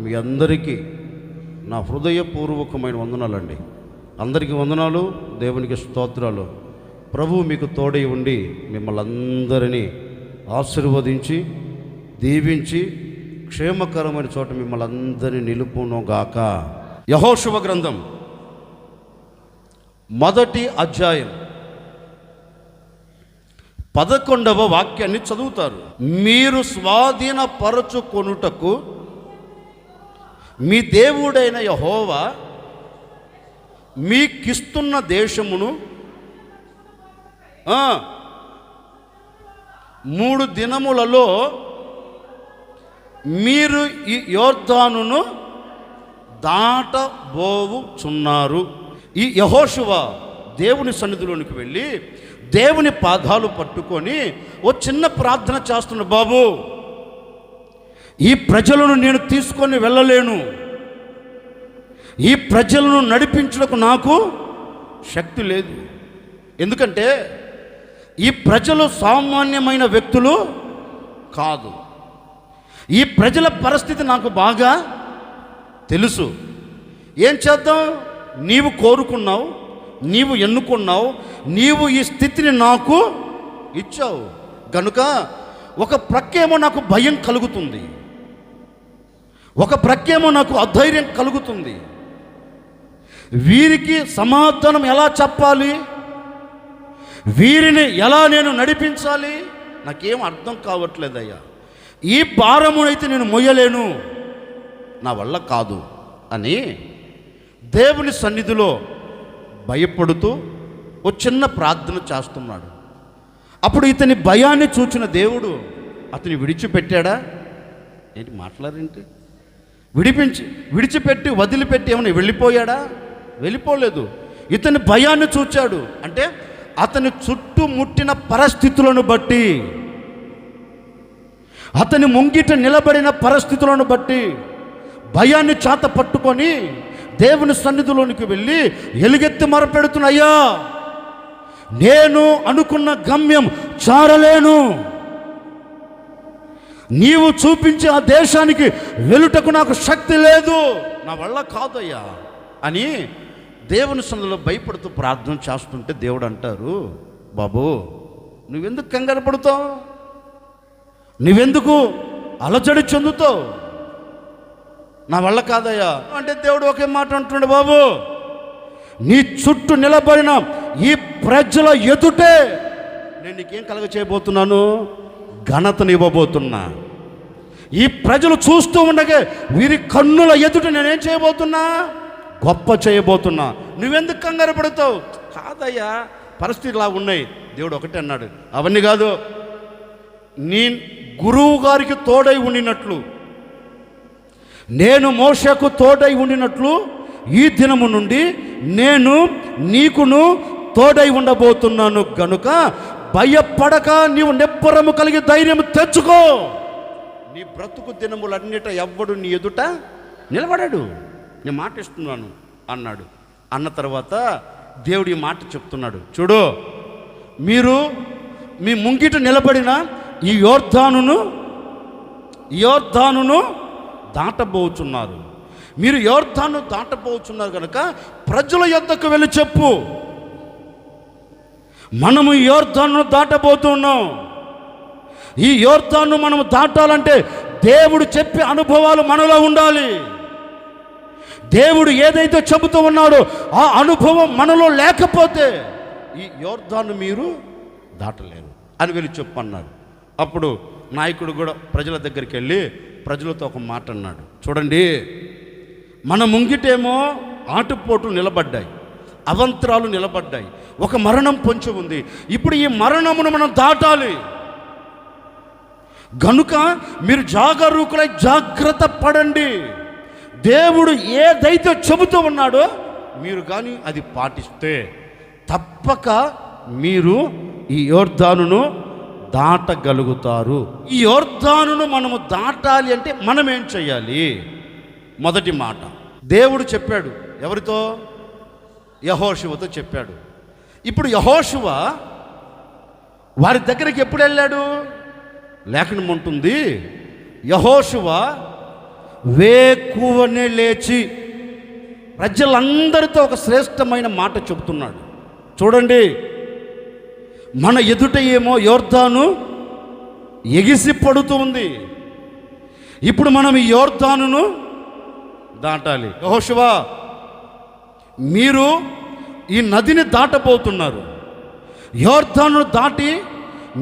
మీ అందరికీ నా హృదయపూర్వకమైన వందనాలండి. అందరికీ వందనాలు, దేవునికి స్తోత్రాలు. ప్రభువు మీకు తోడై ఉండి మిమ్మల్ని అందరినీ ఆశీర్వదించి దీవించి క్షేమకరమైన చోట మిమ్మల్ని అందరినీ నిలుపునుగాక. యెహోషువ గ్రంథం 1వ అధ్యాయం 11వ వాక్యాన్ని చదువుతారు. మీరు స్వాధీనపరచుకొనుటకు మీ దేవుడైన యెహోవా మీకిస్తున్న దేశమును 3 దినములలో మీరు ఈ యోర్దానును దాటబోవుచున్నారు. ఈ యెహోషువ దేవుని సన్నిధిలోనికి వెళ్ళి దేవుని పాదాలు పట్టుకొని ఓ చిన్న ప్రార్థన చేస్తున్నాడు. బాబు, ఈ ప్రజలను నేను తీసుకొని వెళ్ళలేను, ఈ ప్రజలను నడిపించుటకు నాకు శక్తి లేదు. ఎందుకంటే ఈ ప్రజలు సామాన్యమైన వ్యక్తులు కాదు. ఈ ప్రజల పరిస్థితి నాకు బాగా తెలుసు. ఏం చేద్దాం? నీవు కోరుకున్నావు, నీవు ఎన్నుకున్నావు, నీవు ఈ స్థితిని నాకు ఇచ్చావు గనుక ఒక ప్రక్కేమో నాకు భయం కలుగుతుంది, ఒక ప్రక్కేమో నాకు అధైర్యం కలుగుతుంది. వీరికి సమాధానం ఎలా చెప్పాలి, వీరిని ఎలా నేను నడిపించాలి, నాకేం అర్థం కావట్లేదయ్యా. ఈ భారమునైతే నేను మొయ్యలేను, నా వల్ల కాదు అని దేవుని సన్నిధిలో భయపడుతూ ఓ చిన్న ప్రార్థన చేస్తున్నాడు. అప్పుడు ఇతని భయాన్ని చూచిన దేవుడు అతని విడిచిపెట్టాడా? ఏంటి మాట్లాడేంటి? విడిచిపెట్టి వదిలిపెట్టి ఏమైనా వెళ్ళిపోయాడా? వెళ్ళిపోలేదు. ఇతని భయాన్ని చూచాడు. అంటే అతని చుట్టుముట్టిన పరిస్థితులను బట్టి, అతని ముంగిట నిలబడిన పరిస్థితులను బట్టి భయాన్ని చేత పట్టుకొని దేవుని సన్నిధిలోనికి వెళ్ళి ఎలుగెత్తి మొరపెడుతున్నయ్యా, నేను అనుకున్న గమ్యం చేరలేను, నీవు చూపించే ఆ దేశానికి వెలుటకు నాకు శక్తి లేదు, నా వల్ల కాదయ్యా అని దేవుని సన్నిధిలో భయపడుతూ ప్రార్థన చేస్తుంటే దేవుడు అంటారు, బాబు నువ్వెందుకు కంగారు పడుతావు, నువ్వెందుకు అలజడి చెందుతావు, నా వల్ల కాదయ్యా అంటే దేవుడు ఒకే మాట అంటుండే, బాబు నీ చుట్టూ నిలబడిన ఈ ప్రజల ఎదుటే నేను నీకేం కలగ చేయబోతున్నాను, ఘనతనివ్వబోతున్నా. ఈ ప్రజలు చూస్తూ ఉండగా వీరి కన్నుల ఎదుట నేనేం చేయబోతున్నా, గొప్ప చేయబోతున్నా. నువ్వెందుకు కంగారు పడతావు? కాదయ్యా పరిస్థితులు ఇలా ఉన్నాయి. దేవుడు ఒకటే అన్నాడు, అవన్నీ కాదు, నీ గురువు గారికి తోడై ఉండినట్లు, నేను మోషేకు తోడై ఉండినట్లు ఈ దినము నుండి నేను నీకును తోడై ఉండబోతున్నాను గనుక భయపడక నీవు నిబ్బరము కలిగి ధైర్యం తెచ్చుకో. నీ బ్రతుకు దినములన్నిట ఎవ్వడు నీ ఎదుట నిలబడాడు, నేను మాట ఇస్తున్నాను అన్నాడు. అన్న తర్వాత దేవుడు ఈ మాట చెప్తున్నాడు, చూడు మీరు మీ ముంగిట నిలబడిన ఈ యోర్దానును దాటబోచున్నారు. మీరు యోర్దాను దాటబోచున్నారు కనుక ప్రజల యొద్దకు వెళ్ళి చెప్పు, మనము ఈ యోర్దాను దాటబోతున్నాం. ఈ యోర్దాను మనము దాటాలంటే దేవుడు చెప్పే అనుభవాలు మనలో ఉండాలి. దేవుడు ఏదైతే చెబుతూ ఉన్నాడో ఆ అనుభవం మనలో లేకపోతే ఈ యోర్దాను మీరు దాటలేరు అని వెళ్ళి చెప్పన్నాడు. అప్పుడు నాయకుడు కూడా ప్రజల దగ్గరికి వెళ్ళి ప్రజలతో ఒక మాట అన్నాడు, చూడండి మన ముంగిటేమో ఆటుపోట్లు నిలబడ్డాయి, అవంతరాలు నిలబడ్డాయి, ఒక మరణం పొంచి ఉంది. ఇప్పుడు ఈ మరణమును మనం దాటాలి గనుక మీరు జాగరూకులై జాగ్రత్త పడండి. దేవుడు ఏదైతే చెబుతూ ఉన్నాడో మీరు కానీ అది పాటిస్తే తప్పక మీరు ఈ యోర్దానును దాటగలుగుతారు. ఈ యోర్దానును మనము దాటాలి అంటే మనం ఏం చేయాలి? మొదటి మాట దేవుడు చెప్పాడు. ఎవరితో? యెహోషువతో చెప్పాడు. ఇప్పుడు యెహోషువ వారి దగ్గరికి ఎప్పుడు వెళ్ళాడు? లేఖనం ఉంటుంది, యెహోషువ వేకువనే లేచి ప్రజలందరితో ఒక శ్రేష్టమైన మాట చెబుతున్నాడు. చూడండి, మన ఎదుట ఏమో యోర్దాను ఎగిసి పడుతూ ఉంది. ఇప్పుడు మనం ఈ యోర్దానును దాటాలి. యెహోషువ, మీరు ఈ నదిని దాటబోతున్నారు. యోర్దాను దాటి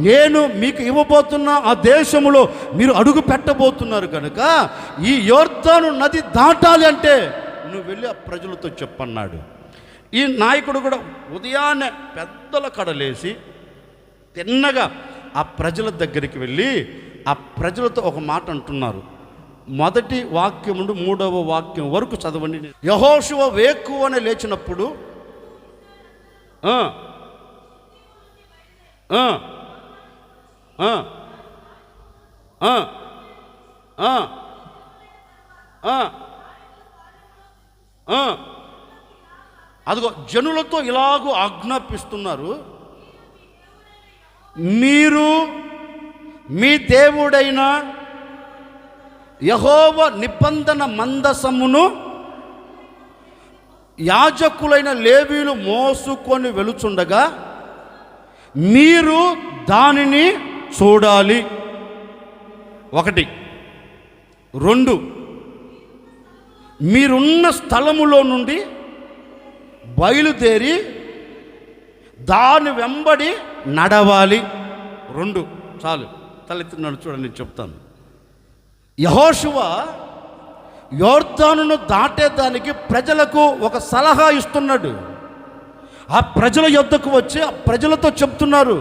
నేను మీకు ఇవ్వబోతున్న ఆ దేశములో మీరు అడుగు పెట్టబోతున్నారు కనుక ఈ యోర్దాను నది దాటాలి అంటే నువ్వు వెళ్ళి ఆ ప్రజలతో చెప్పన్నాడు. ఈ నాయకుడు కూడా ఉదయాన్నే పెద్దల కడలేసి తిన్నగా ఆ ప్రజల దగ్గరికి వెళ్ళి ఆ ప్రజలతో ఒక మాట అంటున్నారు. మొదటి వాక్యం నుండి 3వ వాక్యం వరకు చదవండి. యెహోషువ వేకువనే లేచినప్పుడు అదిగో జనులతో ఇలాగూ ఆజ్ఞాపిస్తున్నారు, మీరు మీ దేవుడైన యెహోవా నిబంధన మందసమును యాజకులైన లేవీలు మోసుకొని వెలుచుండగా మీరు దానిని చూడాలి. 1, 2, మీరున్న స్థలములో నుండి బయలుదేరి దాని వెంబడి నడవాలి. 2 చాలు, తలెత్తున్నాడు చూడండి, నేను చెప్తాను. యెహోషువ యోర్దానును దాటేదానికి ప్రజలకు ఒక సలహా ఇస్తున్నాడు. ఆ ప్రజల యొద్దకు వచ్చి ఆ ప్రజలతో చెప్తున్నారు,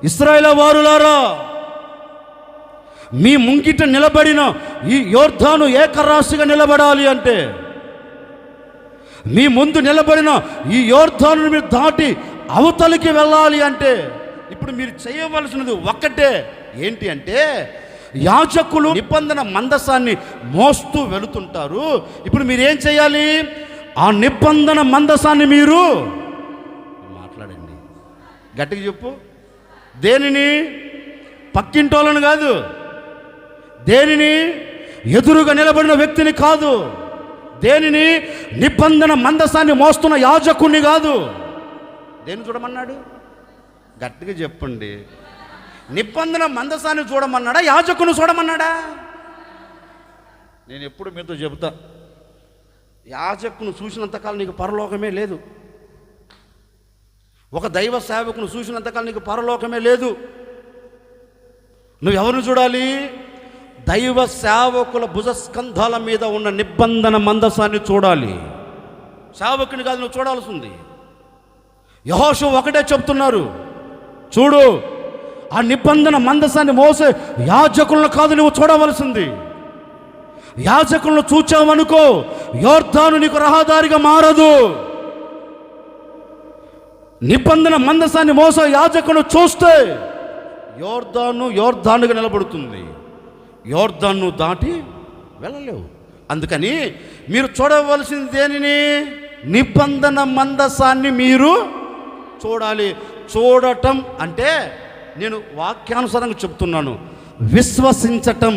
ఇశ్రాయేలు వారులారా, మీ ముంగిట నిలబడిన ఈ యోర్దాను ఏకరాశిగా నిలబడాలి అంటే, మీ ముందు నిలబడిన ఈ యోర్దానును మీరు దాటి అవతలికి వెళ్ళాలి అంటే ఇప్పుడు మీరు చేయవలసినది ఒక్కటే. ఏంటి అంటే, యాజకులు నిబంధన మందసాన్ని మోస్తూ వెళుతుంటారు. ఇప్పుడు మీరేం చేయాలి? ఆ నిబంధన మందసాన్ని మీరు మాట్లాడండి, గట్టిగా చెప్పు. దేనిని? పక్కింటోళ్ళని కాదు, దేనిని? ఎదురుగా నిలబడిన వ్యక్తిని కాదు, దేనిని? నిబంధన మందసాన్ని మోస్తున్న యాజకుణ్ణి కాదు. దేన్ని చూడమన్నాడు? గట్టిగా చెప్పండి. నిబంధన మందసాన్ని చూడమన్నాడా, యాజకుని చూడమన్నాడా? నేను ఎప్పుడు మీతో చెబుతా, యాజకును చూసినంతకాలం నీకు పరలోకమే లేదు. ఒక దైవ సేవకును చూసినంతకాలం నీకు పరలోకమే లేదు. నువ్వు ఎవరిని చూడాలి? దైవ సేవకుల భుజస్కంధాల మీద ఉన్న నిబంధన మందసాన్ని చూడాలి. సేవకుని కాదు నువ్వు చూడాల్సింది. యెహోషువ ఒకటే చెప్తున్నారు, చూడు, ఆ నిబంధన మందసాన్ని మోసే యాజకులను కాదు నువ్వు చూడవలసింది. యాజకులను చూచావనుకో యోర్దాను నీకు రహదారిగా మారదు. నిబంధన మందసాన్ని మోసే యాజకులను చూస్తే యోర్దానుగా నిలబడుతుంది. యోర్దాను దాటి వెళ్ళలేవు. అందుకని మీరు చూడవలసింది దేనిని? నిబంధన మందసాన్ని మీరు చూడాలి. చూడటం అంటే నేను వాక్యానుసారంగా చెప్తున్నాను, విశ్వసించటం.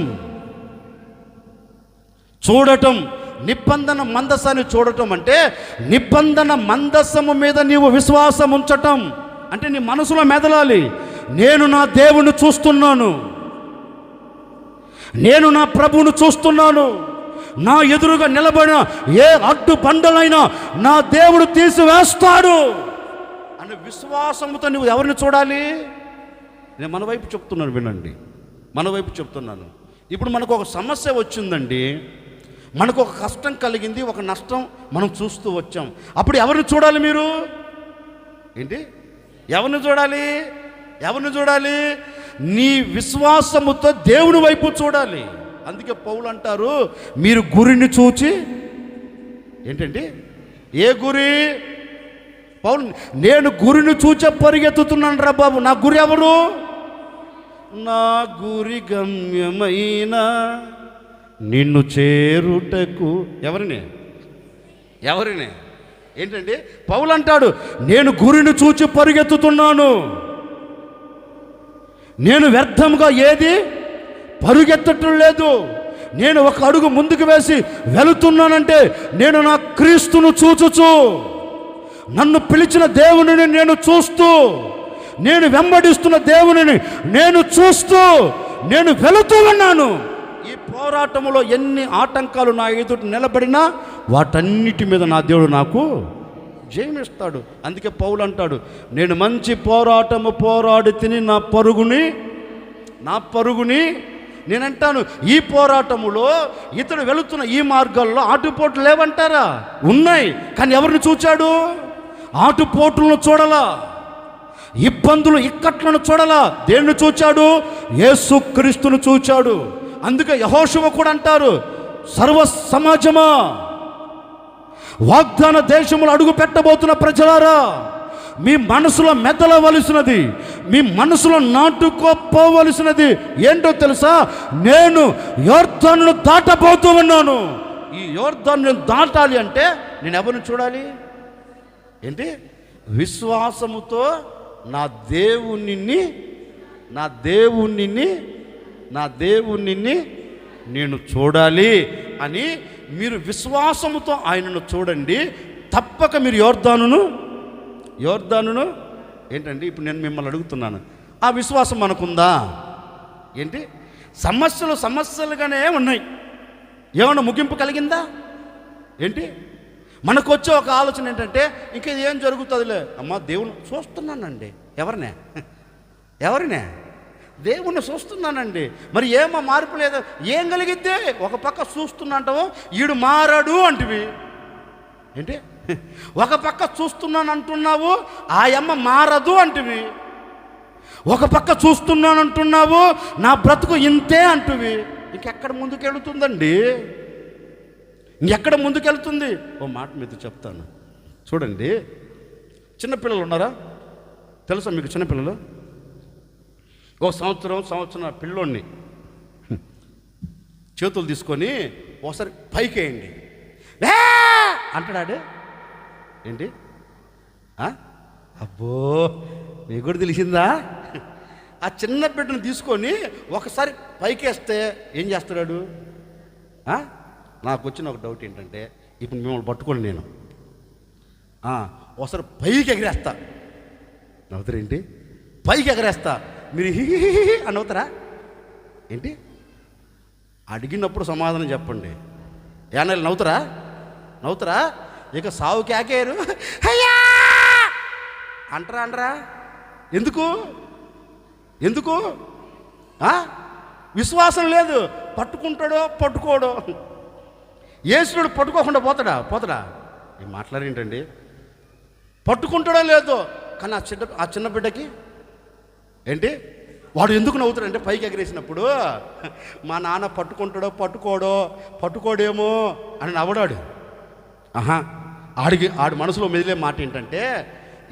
చూడటం, నిబంధన మందసాన్ని చూడటం అంటే నిబంధన మందసము మీద నీవు విశ్వాసం ఉంచటం అంటే నీ మనసులో మెదలాలి, నేను నా దేవుని చూస్తున్నాను, నేను నా ప్రభువును చూస్తున్నాను, నా ఎదురుగా నిలబడిన ఏ అడ్డు బండలైనా నా దేవుడు తీసివేస్తాడు అనే విశ్వాసంతో నువ్వు ఎవరిని చూడాలి? నేను మన వైపు చెప్తున్నాను, వినండి, మన వైపు చెప్తున్నాను. ఇప్పుడు మనకు ఒక సమస్య వచ్చిందండి, మనకు ఒక కష్టం కలిగింది, ఒక నష్టం మనం చూస్తూ వచ్చాం. అప్పుడు ఎవరిని చూడాలి మీరు? ఏంటి? ఎవరిని చూడాలి? ఎవరిని చూడాలి? నీ విశ్వాసముతో దేవుని వైపు చూడాలి. అందుకే పౌలు అంటారు, మీరు గురిని చూచి, ఏంటండి? ఏ గురి? పౌలు, నేను గురిని చూచే పరిగెత్తుతున్నాను రా బాబు. నా గురి ఎవరు? నా గురి గమ్యమైన నిన్ను చేరుటకు. ఎవరిని? ఏంటండి? పౌలు అంటాడు, నేను గురిని చూచి పరిగెత్తుతున్నాను, నేను వ్యర్థంగా ఏది పరుగెత్తటం లేదు, నేను ఒక అడుగు ముందుకు వేసి వెళుతున్నానంటే నేను నా క్రీస్తును చూచుచు, నన్ను పిలిచిన దేవునిని నేను చూస్తూ, నేను వెంబడిస్తున్న దేవునిని నేను చూస్తూ నేను వెళుతూ ఉన్నాను. ఈ పోరాటంలో ఎన్ని ఆటంకాలు నా ఎదుట నిలబడినా వాటన్నిటి మీద నా దేవుడు నాకు జయమిస్తాడు. అందుకే పౌలు అంటాడు, నేను మంచి పోరాటము పోరాడి తిని నా పరుగుని నేనంటాను. ఈ పోరాటములో ఇతడు వెళుతున్న ఈ మార్గాల్లో ఆటుపోట్లు లేవంటారా? ఉన్నాయి. కానీ ఎవరిని చూచాడు? ఆటుపోట్లను చూడలా, ఇబ్బందులు ఇక్కట్లను చూడలా. దేన్ని చూచాడు? యేసుక్రీస్తును చూచాడు. అందుకే యెహోషువ కూడా అంటారు, సర్వ సమాజమా, వాగ్దాన దేశములు అడుగు పెట్టబోతున్న ప్రజలారా, మీ మనసులో మెదలవలసినది, మీ మనసులో నాటుకోపోవలసినది ఏంటో తెలుసా? నేను యోర్దానును దాటబోతూ ఉన్నాను. ఈ యోర్దాను దాటాలి అంటే నేను ఎవరిని చూడాలి? ఏంటి? విశ్వాసముతో నా దేవునిని నేను చూడాలి అని మీరు విశ్వాసముతో ఆయనను చూడండి. తప్పక మీరు యోర్దానును ఏంటండి? ఇప్పుడు నేను మిమ్మల్ని అడుగుతున్నాను, ఆ విశ్వాసం మనకుందా? ఏంటి? సమస్యలుగానే ఉన్నాయి. ఏమన్నా ముగింపు కలిగిందా? ఏంటి? మనకు వచ్చే ఒక ఆలోచన ఏంటంటే, ఇంకా ఇది ఏం జరుగుతుందిలే, అమ్మ దేవుని చూస్తున్నానండి. ఎవరినే? దేవుణ్ణి చూస్తున్నానండి. మరి ఏమో మార్పు లేదా? ఏం కలిగిద్దే? ఒక పక్క చూస్తున్నా అంటావు, ఈడు మారాడు అంటివి. ఏంటి? ఒక పక్క చూస్తున్నాను అంటున్నావు, ఆ అమ్మ మారదు అంటివి. ఒక పక్క చూస్తున్నాను అంటున్నావు, నా బ్రతుకు ఇంతే అంటువి. ఇంకెక్కడ ముందుకెళ్తుందండి? ఇంకెక్కడ ముందుకెళ్తుంది? ఓ మాట మీతో చెప్తాను చూడండి. చిన్నపిల్లలు ఉన్నారా? తెలుసా మీకు చిన్నపిల్లలు? ఓ సంవత్సరం పిల్లోడిని చేతులు తీసుకొని ఒకసారి పైకి వేయండి అంటాడు. ఏంటి? అబ్బో, మీకు కూడా తెలిసిందా? ఆ చిన్న బిడ్డను తీసుకొని ఒకసారి పైకి వేస్తే ఏం చేస్తున్నాడు? నాకు వచ్చిన ఒక డౌట్ ఏంటంటే, ఇప్పుడు మిమ్మల్ని పట్టుకోండి, నేను ఒకసారి పైకి ఎగరేస్తా. నవ్వుతారేంటి? పైకి ఎగరేస్తా, మీరు హి అని అవుతారా ఏంటి? అడిగినప్పుడు సమాధానం చెప్పండి. ఏనాళ్ళు నవ్వుతారా? ఇక సావు కేకేరు అయ్యా అంటారా? ఎందుకు? విశ్వాసం లేదు. పట్టుకోడో. యేసుడు పట్టుకోకుండా పోతాడా? ఏం మాట్లాడేంటండి? పట్టుకుంటాడో లేదో, కానీ ఆ చిన్న బిడ్డకి ఏంటి? వాడు ఎందుకు నవ్వుతాడంటే, పైకి ఎగరేసినప్పుడు మా నాన్న పట్టుకోడేమో అని నవ్వడాడు. ఆడి మనసులో మెదిలే మాట ఏంటంటే,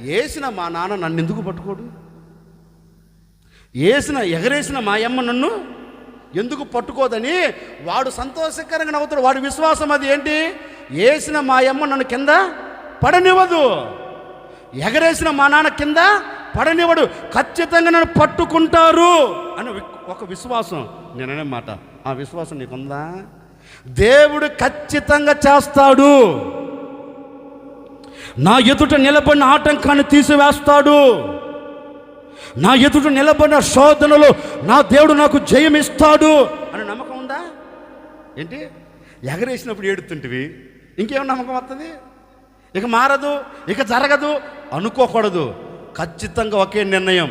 వేసిన మా నాన్న నన్ను ఎందుకు పట్టుకోడు? ఎగరేసిన మా అమ్మ నన్ను ఎందుకు పట్టుకోదని వాడు సంతోషకరంగా నవ్వుతాడు. వాడి విశ్వాసం అది ఏంటి? వేసిన మా అమ్మ నన్ను కింద పడనివ్వదు, ఎగరేసిన మా నాన్న కింద పడనివ్వడు, ఖచ్చితంగా నన్ను పట్టుకుంటారు అని ఒక విశ్వాసం. నేననే మాట, ఆ విశ్వాసం నీకుందా? దేవుడు ఖచ్చితంగా చేస్తాడు. నా ఎదుట నిలబడిన ఆటంకాన్ని తీసివేస్తాడు. నా ఎదుట నిలబడిన శోధనలో నా దేవుడు నాకు జయమిస్తాడు అని నమ్మకం ఉందా? ఏంటి? ఎగరేసినప్పుడు ఏడుతుంటివి, ఇంకేమైనా నమ్మకం వస్తుంది? ఇక మారదు, ఇక జరగదు అనుకోకూడదు. ఖచ్చితంగా ఒకే నిర్ణయం,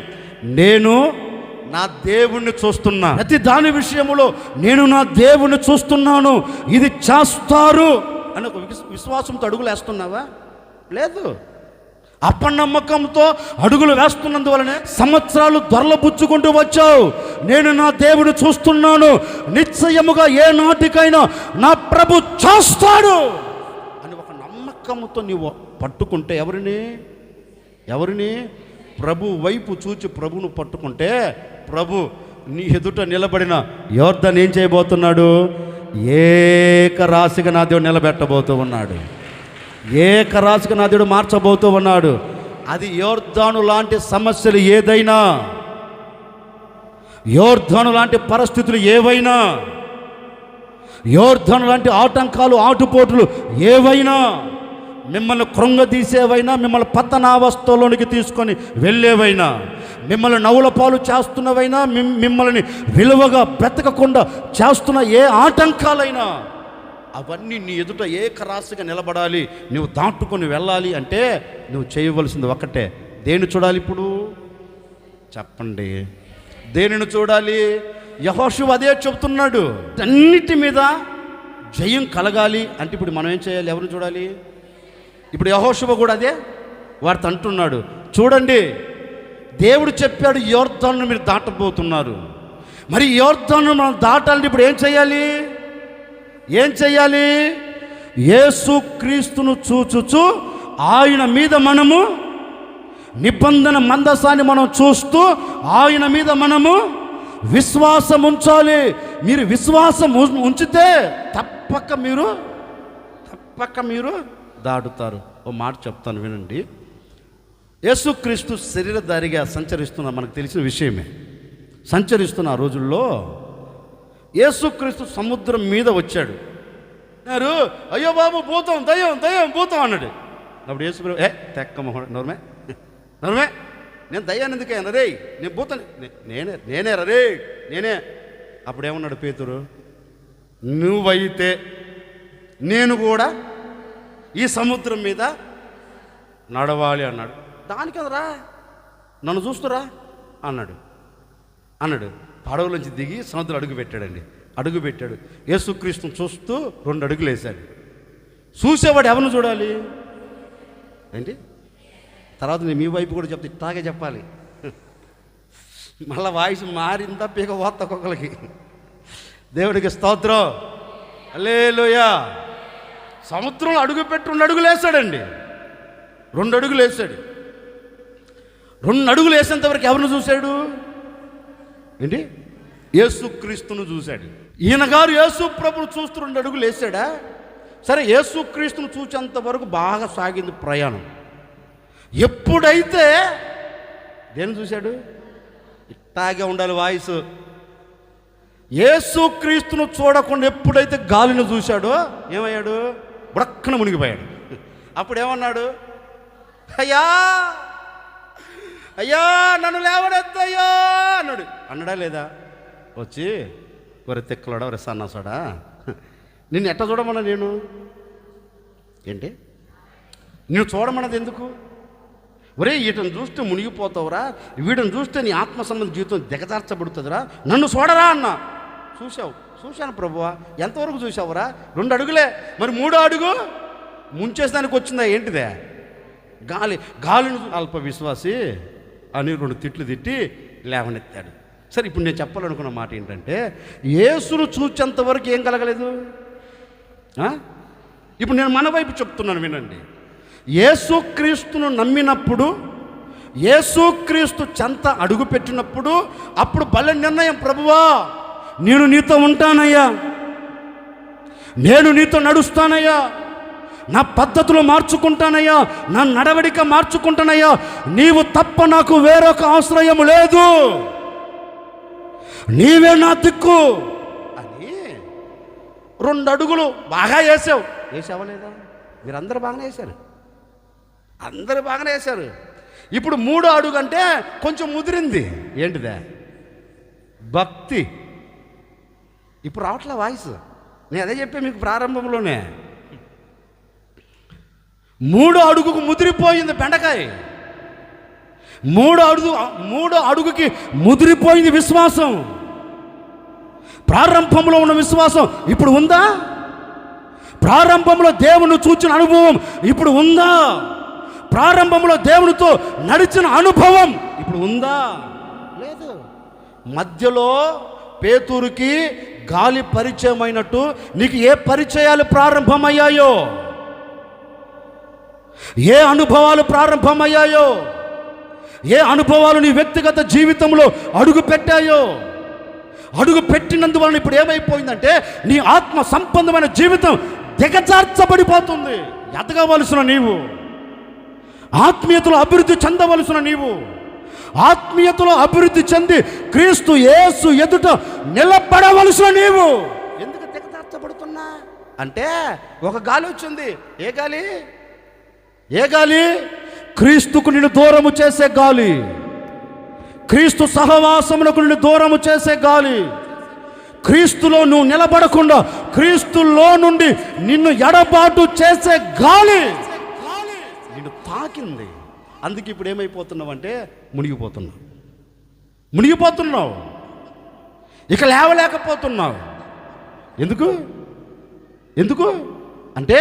నేను నా దేవుణ్ణి చూస్తున్నా. ప్రతి దాని విషయంలో నేను నా దేవుణ్ణి చూస్తున్నాను, ఇది చేస్తారు అని ఒక విశ్వాసంతో అడుగులు వేస్తున్నావా? లేదు. అపనమ్మకంతో అడుగులు వేస్తున్నందువలనే సంవత్సరాలు దొరలబుచ్చుకుంటూ వచ్చావు. నేను నా దేవుని చూస్తున్నాను, నిశ్చయముగా ఏ నాటికైనా నా ప్రభు చేస్తాడు అని ఒక నమ్మకంతో నీవు పట్టుకుంటే, ఎవరిని? ప్రభు వైపు చూచి ప్రభును పట్టుకుంటే, ప్రభు నీ ఎదుట నిలబడిన యోర్దాను ఏం చేయబోతున్నాడు? ఏకరాశిగా నా దేవుడు నిలబెట్టబోతూ ఉన్నాడు. ఏకరాశిగా నా దేవుడు మార్చబోతూ ఉన్నాడు. అది యోర్దాను లాంటి సమస్యలు ఏదైనా, యోర్దాను లాంటి పరిస్థితులు ఏవైనా, యోర్దాను లాంటి ఆటంకాలు, ఆటుపోటులు ఏవైనా, మిమ్మల్ని కృంగదీసేవైనా, మిమ్మల్ని పతనావస్థలోనికి తీసుకొని వెళ్ళేవైనా, మిమ్మల్ని నవ్వుల పాలు చేస్తున్నవైనా, మిమ్మల్ని విలువగా బ్రతకకుండా చేస్తున్న ఏ ఆటంకాలైనా, అవన్నీ నీ ఎదుట ఏకరాశిగా నిలబడాలి, నువ్వు దాటుకొని వెళ్ళాలి అంటే నువ్వు చేయవలసింది ఒకటే. దేన్ని చూడాలి ఇప్పుడు చెప్పండి? దేనిని చూడాలి? యెహోషువ అదే చెప్తున్నాడు. అన్నిటి మీద జయం కలగాలి అంటే ఇప్పుడు మనం ఏం చేయాలి? ఎవరిని చూడాలి? ఇప్పుడు యెహోషువ కూడా అదే వారితో అంటున్నాడు. చూడండి, దేవుడు చెప్పాడు యోర్దాను మీరు దాటబోతున్నారు. మరి యోర్దాను మనం దాటాలంటే ఇప్పుడు ఏం చేయాలి? ఏం చెయ్యాలి? యేసుక్రీస్తును చూచుచు ఆయన మీద మనము నిబంధన మందసాన్ని మనం చూస్తూ ఆయన మీద మనము విశ్వాసం ఉంచాలి. మీరు విశ్వాసం ఉంచితే తప్పక మీరు దాటుతారు. ఓ మాట చెప్తాను వినండి. యేసుక్రీస్తు శరీరధారిగా సంచరిస్తున్న మనకు తెలిసిన విషయమే. సంచరిస్తున్న ఆ రోజుల్లో యేసుక్రీస్తు సముద్రం మీద వచ్చాడు. అయ్యో బాబు భూతం, దయ్యం భూతం అన్నాడు. అప్పుడు యేసుక్రీస్తు తెక్క మొహం, నోర్మే నేను దయ్యాన్ని ఎందుకైనా రే, నేను భూతం నేనే రే నేనే. అప్పుడేమన్నాడు పేతురు? నువ్వైతే నేను కూడా ఈ సముద్రం మీద నడవాలి అన్నాడు. దానికి కదరా నన్ను చూస్తురా అన్నాడు. పడవలోంచి దిగి సముద్రం అడుగు పెట్టాడు. యేసుక్రీస్తుని చూస్తూ 2 అడుగులు వేశాడు. చూసేవాడు ఎవరిని చూడాలి ఏంటి? తర్వాత నేను మీ వైపు కూడా చెప్తే ఇట్లాగే చెప్పాలి. మళ్ళీ వాయిస్ మారిందా పీక పోత ఒక్కొక్కరికి. దేవుడికి స్తోత్రం, హల్లెలూయా. సముద్రంలో అడుగుపెట్టి 2 అడుగులు వేశాడండి. 2 అడుగులు వేశాడు. 2 అడుగులు వేసేంతవరకు ఎవరిని చూశాడు ఏంటి? యేసుక్రీస్తును చూశాడు. ఈయన గారు యేసు ప్రభును చూస్తూ 2 అడుగులు వేసాడా? సరే, యేసుక్రీస్తును చూసేంత వరకు బాగా సాగింది ప్రయాణం. ఎప్పుడైతే దేన్ని చూశాడు? ఇట్టాగే ఉండాలి వాయిస్. యేసుక్రీస్తును చూడకుండా ఎప్పుడైతే గాలిని చూశాడో ఏమయ్యాడు? బుడక్కన మునిగిపోయాడు. అప్పుడు ఏమన్నాడు? అయ్యా నన్ను లేవనెత్తయ్యా అన్నాడా లేదా? వచ్చి ఒరే తెక్కలాడా, ఒరే సన్నాసాడా, నిన్ను ఎట్ట చూడమన్నా నేను ఏంటి? నేను చూడమన్నది ఎందుకు? ఒరే వీటిని చూస్తే మునిగిపోతావురా, వీటిని చూస్తే నీ ఆత్మ సంబంధ జీవితం దిగజార్చబడుతుందిరా, నన్ను చూడరా అన్నా. చూశాను ప్రభువా. ఎంతవరకు చూసావురా? 2 అడుగులే. మరి 3వ అడుగు ముంచేసానికి వచ్చిందా ఏంటిదే? గాలిని అల్ప విశ్వాసి అని 2 తిట్లు తిట్టి లేవనెత్తాడు. సరే, ఇప్పుడు నేను చెప్పాలనుకున్న మాట ఏంటంటే, యేసును చూచేంత వరకు ఏం కలగలేదు. ఇప్పుడు నేను మన వైపు చెప్తున్నాను వినండి. యేసుక్రీస్తును నమ్మినప్పుడు, యేసుక్రీస్తు చెంత అడుగు పెట్టినప్పుడు అప్పుడు బల నిర్ణయం, ప్రభువా నేను నీతో ఉంటానయ్యా, నేను నీతో నడుస్తానయ్యా, నా పద్ధతులు మార్చుకుంటానయ్యా, నా నడవడిక మార్చుకుంటానయ్యా, నీవు తప్ప నాకు వేరొక ఆశ్రయం లేదు, నీవే నా దిక్కు అని 2 అడుగులు బాగా వేసావా లేదా? మీరందరూ బాగానే వేశారు, అందరూ బాగానే వేశారు. ఇప్పుడు 3వ అడుగు అంటే కొంచెం ముదిరింది. ఏంటిదే? భక్తి. ఇప్పుడు రావట్లే వాయిస్. నేను అదే చెప్పే మీకు ప్రారంభంలోనే. 3వ అడుగుకు ముదిరిపోయింది బెండకాయ. 3వ అడుగుకి ముదిరిపోయింది విశ్వాసం. ప్రారంభంలో ఉన్న విశ్వాసం ఇప్పుడు ఉందా? ప్రారంభంలో దేవుని చూచిన అనుభవం ఇప్పుడు ఉందా? ప్రారంభంలో దేవునితో నడిచిన అనుభవం ఇప్పుడు ఉందా? లేదు. మధ్యలో పేతురుకి గాలి పరిచయం అయినట్టు నీకు ఏ పరిచయాలు ప్రారంభమయ్యాయో, ఏ అనుభవాలు ప్రారంభమయ్యాయో, ఏ అనుభవాలు నీ వ్యక్తిగత జీవితంలో అడుగు పెట్టాయో, అడుగు పెట్టినందువలన ఇప్పుడు ఏమైపోయిందంటే నీ ఆత్మ సంబంధమైన జీవితం దిగజార్చబడిపోతుంది. ఎదగవలసిన నీవు, ఆత్మీయతలో అభివృద్ధి చెందవలసిన నీవు, ఆత్మీయతలో అభివృద్ధి చెంది క్రీస్తు యేసు ఎదుట నిలబడవలసిన నీవు ఎందుకు దిగజార్చబడ్డావు? మార్చబడుతున్నా అంటే ఒక గాలి వచ్చింది. ఏ గాలి? ఏ గాలి? క్రీస్తుకు నిన్ను దూరము చేసే గాలి, క్రీస్తు సహవాసమునకు నిన్ను దూరము చేసే గాలి, క్రీస్తులో నువ్వు నిలబడకుండా క్రీస్తులో నుండి నిన్ను ఎడబాటు చేసే గాలి నిన్ను తాకింది. అందుకే ఇప్పుడు ఏమైపోతున్నావు అంటే మునిగిపోతున్నావు, ఇక లేవలేకపోతున్నావు. ఎందుకు అంటే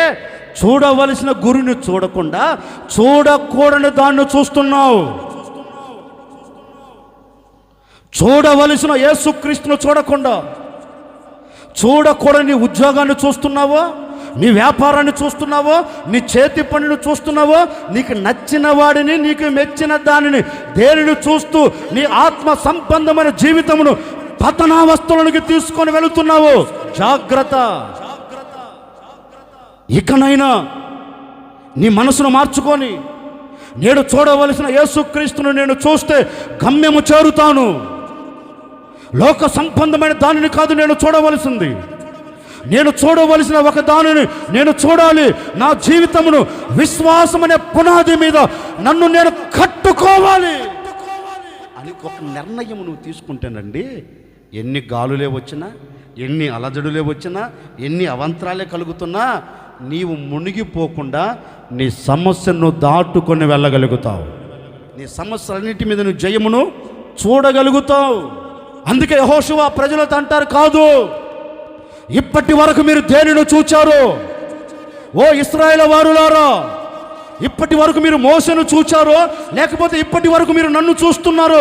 చూడవలసిన గురిని చూడకుండా చూడకూడని దాన్ని చూస్తున్నావు. చూడవలసిన యేసుక్రీస్తును చూడకుండా చూడకూడని ఉద్యోగాన్ని చూస్తున్నావో, నీ వ్యాపారాన్ని చూస్తున్నావో, నీ చేతి పనిని చూస్తున్నావో, నీకు నచ్చిన వాడిని, నీకు మెచ్చిన దానిని దేనిని చూస్తూ నీ ఆత్మ సంబంధమైన జీవితమును పతనావస్థలోనికి తీసుకొని వెళుతున్నావు. జాగ్రత్త. ఇకనైనా నీ మనసును మార్చుకొని నేను చూడవలసిన యేసుక్రీస్తును నేను చూస్తే గమ్యము చేరుతాను. లోక సంబంధమైన దానిని కాదు నేను చూడవలసింది. నేను చూడవలసిన ఒక దానిని నేను చూడాలి. నా జీవితమును విశ్వాసం అనే పునాది మీద నన్ను నేను కట్టుకోవాలి అని ఒక నిర్ణయం నువ్వు తీసుకుంటేనండి, ఎన్ని గాలులే వచ్చినా, ఎన్ని అలజడులే వచ్చినా, ఎన్ని అవంతరాలే కలుగుతున్నా నీవు మునిగిపోకుండా నీ సమస్యను దాటుకొని వెళ్ళగలుగుతావు. నీ సమస్యలన్నిటి మీద నువ్వు జయమును చూడగలుగుతావు. అందుకే యెహోషువ ప్రజలతో అంటారు, కాదు ఇప్పటి వరకు మీరు దేనిని చూచారు? ఓ ఇశ్రాయేలు వారులారా, ఇప్పటి వరకు మీరు మోసను చూచారో, లేకపోతే ఇప్పటి వరకు మీరు నన్ను చూస్తున్నారు?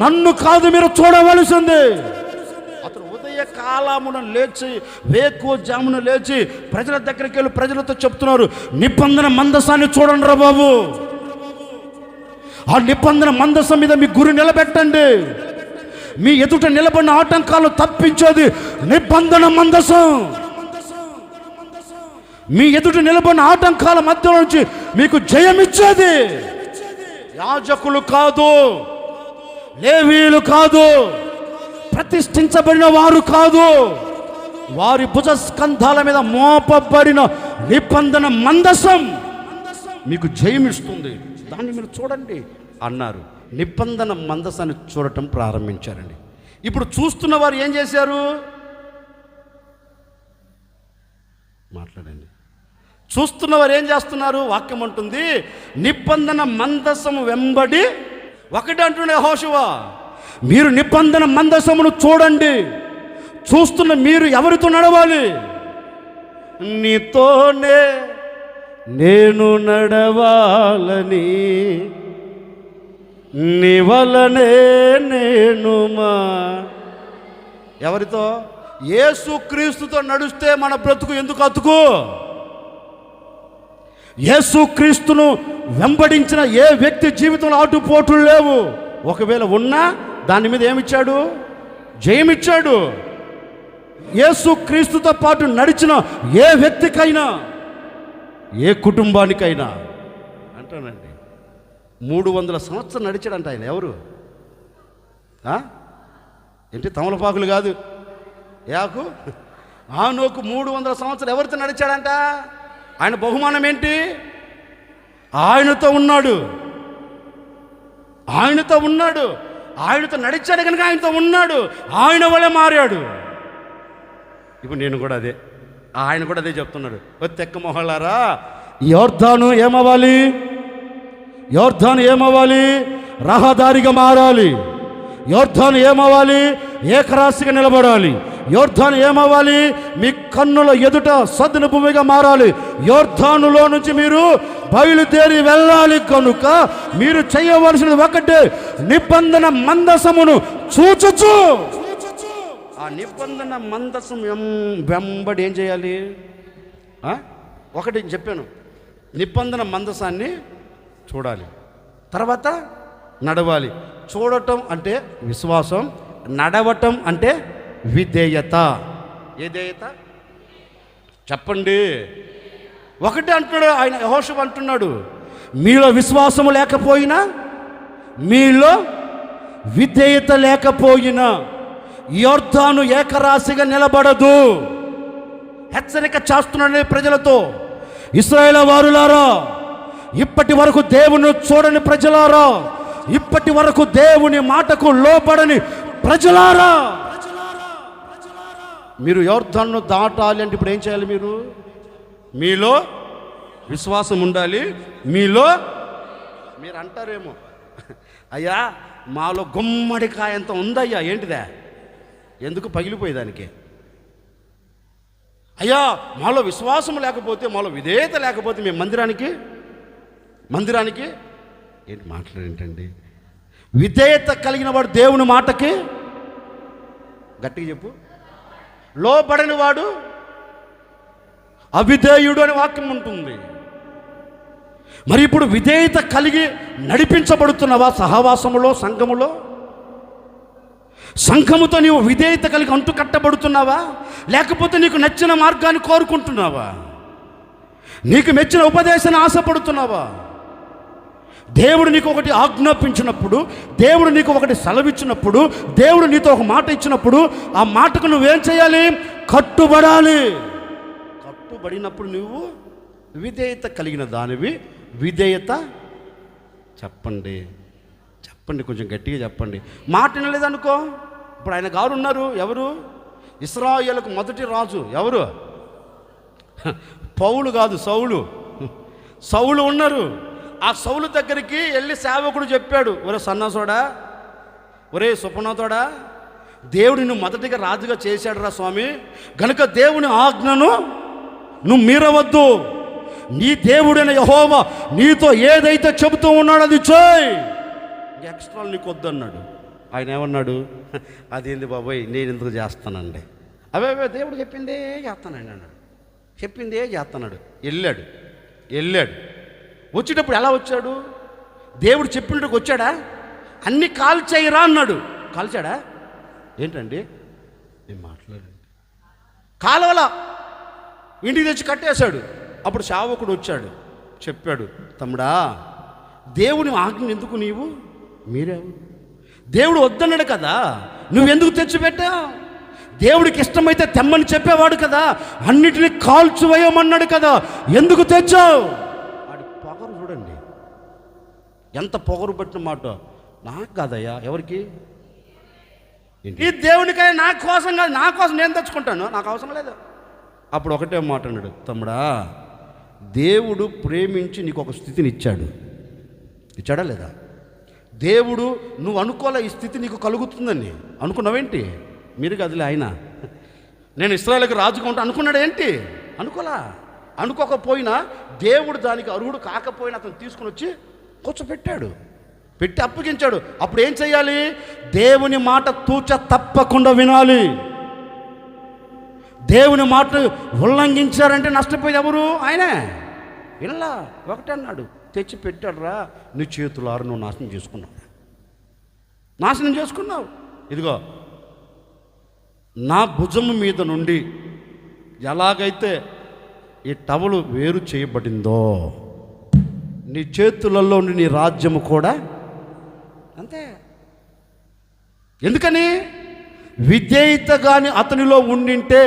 నన్ను కాదు మీరు చూడవలసింది. అతను ఉదయ కాలమున లేచి, వేకువజామున లేచి ప్రజల దగ్గరికి వెళ్ళి ప్రజలతో చెప్తున్నారు, నిబంధన మందసాన్ని చూడండి రా బాబు, ఆ నిబంధన మందసం మీద మీ గురి నిలబెట్టండి. మీ ఎదుట నిలబడిన ఆటంకాలు తప్పించేది నిబంధన మందసం. మీ ఎదుట నిలబడిన ఆటంకాల మధ్య నుంచి మీకు జయమిచ్చేది యాజకులు కాదు, లేవీయులు కాదు, ప్రతిష్ఠించబడిన వారు కాదు, వారి భుజస్కంధాల మీద మోపబడిన నిబంధన మందసం మీకు జయమిస్తుంది. దాన్ని మీరు చూడండి అన్నారు. నిబంధన మందసాన్ని చూడటం ప్రారంభించారండి. ఇప్పుడు చూస్తున్న వారు ఏం చేశారు? మాట్లాడండి. చూస్తున్న వారు ఏం చేస్తున్నారు? వాక్యం అంటుంది, నిబంధన మందసము వెంబడి ఒకటి అంటుండే యెహోషువ, మీరు నిబంధన మందసమును చూడండి. చూస్తున్న మీరు ఎవరితో నడవాలి? నీతోనే నేను నడవాలని, నీ వలనే నేను ఎవరితో? యేసుక్రీస్తుతో నడుస్తే మన బ్రతుకు ఎందుకు అతుకు? యేసుక్రీస్తును వెంబడించిన ఏ వ్యక్తి జీవితంలో ఆటుపోటులు లేవు. ఒకవేళ ఉన్నా దాని మీద ఏమిచ్చాడు? జయమిచ్చాడు. యేసుక్రీస్తుతో పాటు నడిచిన ఏ వ్యక్తికైనా, ఏ కుటుంబానికైనా అంటానండి, 300 సంవత్సరాలు నడిచాడంట ఆయన. ఎవరు? ఏంటి తమలపాకులు కాదు, యాకు ఆనోకు 300 సంవత్సరాలు ఎవరితో నడిచాడంట? ఆయన బహుమానం ఏంటి? ఆయనతో ఉన్నాడు, ఆయనతో నడిచాడు కనుక ఆయనతో ఉన్నాడు, ఆయన వల్లే మారాడు. ఇప్పుడు నేను కూడా అదే, ఆయన కూడా అదే చెప్తున్నాడు. తెక్క మొహలారా, యోర్దాను ఏమవ్వాలి? యోర్దాను ఏమవ్వాలి? రహదారిగా మారాలి. యోర్దాను ఏమవ్వాలి? ఏకరాశిగా నిలబడాలి. యోర్దాను ఏమవ్వాలి? మీ కన్నుల ఎదుట సద్దున భూమిగా మారాలి. యోర్దానులో నుంచి మీరు బయలుదేరి వెళ్ళాలి. కనుక మీరు చేయవలసినది ఒకటే, నిబంధన మందసమును చూచుచు. ఆ నిబంధన మందసం వెంబడి ఏం చేయాలి? ఒకటి చెప్పాను, నిబంధన మందసాన్ని చూడాలి, తర్వాత నడవాలి. చూడటం అంటే విశ్వాసం, నడవటం అంటే విధేయత. ఏ ధేయత చెప్పండి? ఒకటి అంటున్నాడు ఆయన, యెహోషువ అంటున్నాడు, మీలో విశ్వాసము లేకపోయినా, మీలో విధేయత లేకపోయినా యోర్దాను ఏకరాశిగా నిలబడదు. హెచ్చరిక చేస్తున్నాడు ప్రజలతో. ఇశ్రాయేలు వారులారా, ఇప్పటి వరకు దేవుని చూడని ప్రజలారా, ఇప్పటి వరకు దేవుని మాటకు లోబడని ప్రజలారా, మీరు యోర్దాను దాటాలి అంటే ఇప్పుడు ఏం చేయాలి? మీలో విశ్వాసం ఉండాలి. మీరు అంటారేమో, అయ్యా మాలో గుమ్మడికాయ ఎంత ఉందయ్యా, ఏంటిదా, ఎందుకు పగిలిపోయి దానికి? అయ్యా మాలో విశ్వాసం లేకపోతే, మాలో విధేయత లేకపోతే మేము మందిరానికి ఏంటి మాట్లాడేంటండి? విధేయత కలిగిన వాడు దేవుని మాటకి, గట్టిగా చెప్పు, లోబడని వాడు అవిధేయుడు అని వాక్యం ఉంటుంది. మరి ఇప్పుడు విధేయత కలిగి నడిపించబడుతున్నావా? సహవాసములో, సంఘముతో నీవు విధేయత కలిగి అంటు కట్టబడుతున్నావా? లేకపోతే నీకు నచ్చిన మార్గాన్ని కోరుకుంటున్నావా? నీకు మెచ్చిన ఉపదేశాన్ని ఆశపడుతున్నావా? దేవుడు నీకు ఒకటి ఆజ్ఞాపించినప్పుడు, దేవుడు నీకు ఒకటి సెలవిచ్చినప్పుడు, దేవుడు నీతో ఒక మాట ఇచ్చినప్పుడు ఆ మాటకు నువ్వేం చేయాలి? కట్టుబడాలి. కట్టుబడినప్పుడు నువ్వు విధేయత కలిగిన దానివి. విధేయత చెప్పండి, కొంచెం గట్టిగా చెప్పండి. మాట వినలేదనుకో, ఇప్పుడు ఆయన గారు ఉన్నారు, ఎవరు? ఇశ్రాయేలుకు మొదటి రాజు ఎవరు? పౌలు కాదు, సౌలు ఉన్నారు. ఆ సౌలు దగ్గరికి వెళ్ళి సేవకుడు చెప్పాడు, ఒరే సన్నాసోడా, ఒరే సుపనోతోడా, దేవుడు నువ్వు మొదటిగా రాజుగా చేశాడు రా స్వామి, గనుక దేవుని ఆజ్ఞను నువ్వు మీరవద్దు. నీ దేవుడైన యెహోవా నీతో ఏదైతే చెబుతూ ఉన్నాడో అది చేయి, ఎక్స్ట్రా నీకు వద్దన్నాడు. ఆయన ఏమన్నాడు? అదేంది బాబోయ్, నేను ఎందుకు చేస్తానండి? అవే దేవుడు చెప్పిందే చేస్తానండి అన్నాడు. చెప్పిందే చేస్తున్నాడు. వెళ్ళాడు. వచ్చేటప్పుడు ఎలా వచ్చాడు? దేవుడు చెప్పినట్టుకు వచ్చాడా? అన్ని కాల్చేయరా అన్నాడు. కాల్చాడా? ఏంటండి నేను మాట్లాడండి. కాలువల ఇంటికి తెచ్చి కట్టేశాడు. అప్పుడు సేవకుడు వచ్చాడు, చెప్పాడు, తమ్ముడా దేవుని ఆజ్ఞ ఎందుకు మీరేవు? దేవుడు వద్దన్నాడు కదా, నువ్వెందుకు తెచ్చిపెట్టావు? దేవుడికి ఇష్టమైతే తెమ్మని చెప్పేవాడు కదా, అన్నిటినీ కాల్చివేయమన్నాడు కదా, ఎందుకు తెచ్చావు? వాడి పొగరు చూడండి, ఎంత పొగరు పట్టిన మాట. నాకు కాదయ్యా, ఎవరికి? ఈ దేవునికైనా నా కోసం కాదు, నా కోసం నేను తెచ్చుకుంటాను, నాకు అవసరం లేదు. అప్పుడు ఒకటే మాట అన్నాడు, తమ్ముడా దేవుడు ప్రేమించి నీకు ఒక స్థితిని ఇచ్చాడా లేదా? దేవుడు నువ్వు అనుకోలే ఈ స్థితి నీకు కలుగుతుందని, అనుకున్నావేంటి? మీరు కదిలే ఆయన, నేను ఇశ్రాయేలుకి రాజుగా ఉంటా అనుకున్నాడు ఏంటి? అనుకోకపోయినా దేవుడు దానికి అర్హుడు కాకపోయినా అతను తీసుకుని వచ్చి కూర్చోపెట్టాడు, పెట్టి అప్పగించాడు. అప్పుడు ఏం చేయాలి? దేవుని మాట తూచ తప్పకుండా వినాలి. దేవుని మాట ఉల్లంఘించారంటే నష్టపోయేది ఎవరు? ఆయనే. ఇలా ఒకటే అన్నాడు, తెచ్చి పెట్టాడు రా, నీ చేతులారు నువ్వు నాశనం చేసుకున్నావు. ఇదిగో నా భుజము మీద నుండి ఎలాగైతే ఈ టవలు వేరు చేయబడిందో, నీ చేతులలో నుండి నీ రాజ్యము కూడా అంతే. ఎందుకని? విధేయత కానీ అతనిలో ఉండింటే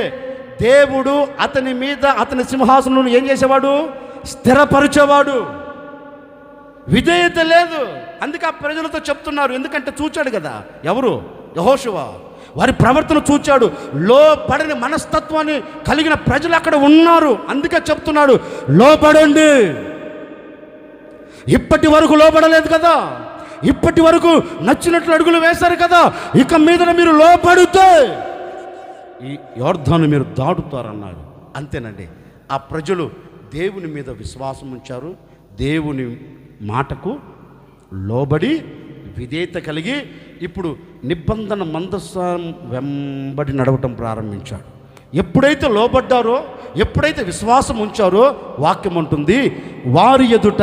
దేవుడు అతని మీద, అతని సింహాసనం ఏం చేసేవాడు? స్థిరపరిచేవాడు. విధేయత లేదు. అందుకే ఆ ప్రజలతో చెప్తున్నారు, ఎందుకంటే చూచాడు కదా, ఎవరు? యెహోషువ. వారి ప్రవర్తన చూచాడు. లోబడని మనస్తత్వాన్ని కలిగిన ప్రజలు అక్కడ ఉన్నారు. అందుకే చెప్తున్నాడు, లోబడండి. ఇప్పటి వరకు లోబడలేదు కదా, ఇప్పటి వరకు నచ్చినట్లు అడుగులు వేశారు కదా, ఇక మీద మీరు లోబడితే ఈ యోర్దాను మీరు దాటుతారన్నారు. అంతేనండి. ఆ ప్రజలు దేవుని మీద విశ్వాసం ఉంచారు, దేవుని మాటకు లోబడి విధేయత కలిగి ఇప్పుడు నిబంధన మందసం వెంబడి నడవటం ప్రారంభించాడు. ఎప్పుడైతే లోబడ్డారో, ఎప్పుడైతే విశ్వాసం ఉంచారో, వాక్యం ఉంటుంది, వారి ఎదుట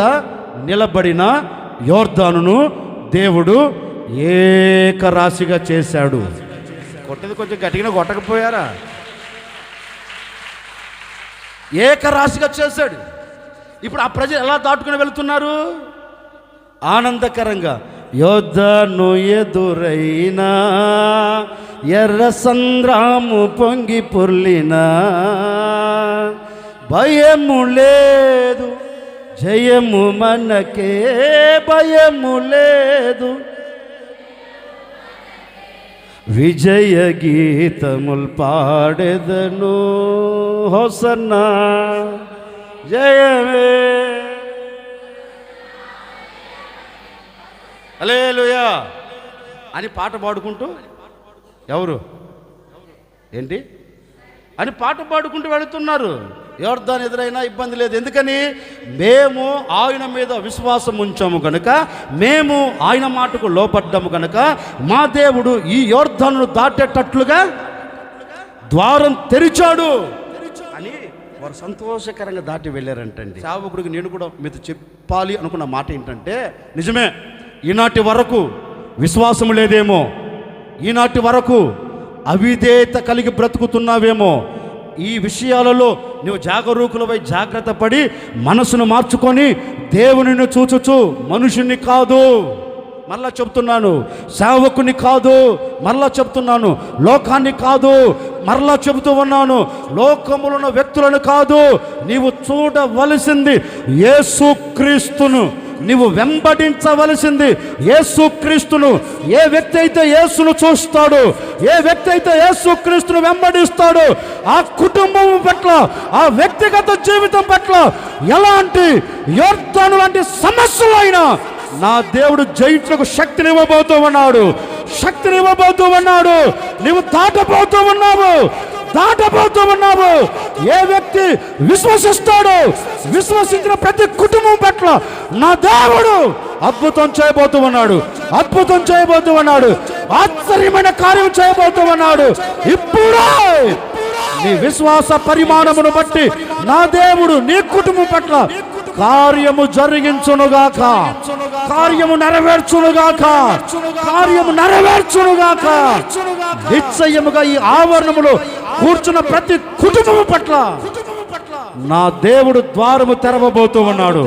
నిలబడిన యోర్దానును దేవుడు ఏకరాశిగా చేశాడు. కొట్టేది కొంచెం గట్టిగా కొట్టకపోయారా? ఏకరాశిగా చేశాడు. ఇప్పుడు ఆ ప్రజలు ఎలా దాటుకుని వెళుతున్నారు? ఆనందకరంగా. యోర్దాను ఎదురైనా ఎర్ర సంద్రము పొంగి పొర్లినా భయము లేదు, జయము మనకే, భయము లేదు, విజయ గీతముల్ పాడెదను, హోసన్నా జయమే. హల్లెలూయా అని పాట పాడుకుంటూ ఎవరు ఏంటి అని పాట పాడుకుంటూ వెళుతున్నారు. యోర్దాను ఎదురైనా ఇబ్బంది లేదు. ఎందుకని? మేము ఆయన మీద విశ్వాసం ఉంచాము కనుక, మేము ఆయన మాటకు లోపడ్డాము కనుక, మా దేవుడు ఈ యోర్దానును దాటేటట్లుగా ద్వారం తెరిచాడు అని వారు సంతోషకరంగా దాటి వెళ్ళారంటండి. సేవకుడికి నేను కూడా మీతో చెప్పాలి అనుకున్న మాట ఏంటంటే, నిజమే, ఈనాటి వరకు విశ్వాసం లేదేమో, ఈనాటి వరకు అవిధేయత కలిగి బ్రతుకుతున్నావేమో, ఈ విషయాలలో నువ్వు జాగరూకులపై జాగ్రత్త పడి మనసును మార్చుకొని దేవునిని చూచుచు, మనుషుని కాదు, మరలా చెప్తున్నాను, సేవకుని కాదు, మరలా చెప్తున్నాను, లోకాన్ని కాదు, మరలా చెబుతూ ఉన్నాను, లోకములో ఉన్న వ్యక్తులను కాదు, నీవు చూడవలసింది యేసుక్రీస్తును, నీవు వెంబడించవలసింది యేసుక్రీస్తును. ఏ వ్యక్తి అయితే యేసును చూస్తాడో, ఏ వ్యక్తి అయితే యేసుక్రీస్తును వెంబడిస్తాడో, ఆ కుటుంబం పట్ల, ఆ వ్యక్తిగత జీవితం పట్ల ఎలాంటి యోర్దాను లాంటి సమస్యలైనా నా దేవుడు జయించుటకు శక్తినివ్వబోతూ ఉన్నాడు, శక్తినివ్వబోతూ ఉన్నాడు. నీవు దాటబోతూ ఉన్నావు, దాటబోతూ ఉన్నావు. ఏ వ్యక్తి విశ్వసిస్తాడో, విశ్వసించిన ప్రతి కుటుంబం పట్ల నా దేవుడు అద్భుతం చేయబోతూ ఉన్నాడు, అద్భుతం చేయబోతూ ఉన్నాడు, ఆశ్చర్యమైన కార్యం చేయబోతూ ఉన్నాడు. ఇప్పుడే నీ విశ్వాస పరిమాణమును బట్టి నా దేవుడు నీ కుటుంబం పట్ల కార్యము జరిగించునుగాక, కార్యము నెరవేర్చునుగాక, కార్యము నెరవేర్చునుగాక. నిశ్చయముగా ఈ ఆవరణములో కూర్చున్న ప్రతి కుటుంబము పట్ల నా దేవుడు ద్వారము తెరవబోతూ ఉన్నాడు.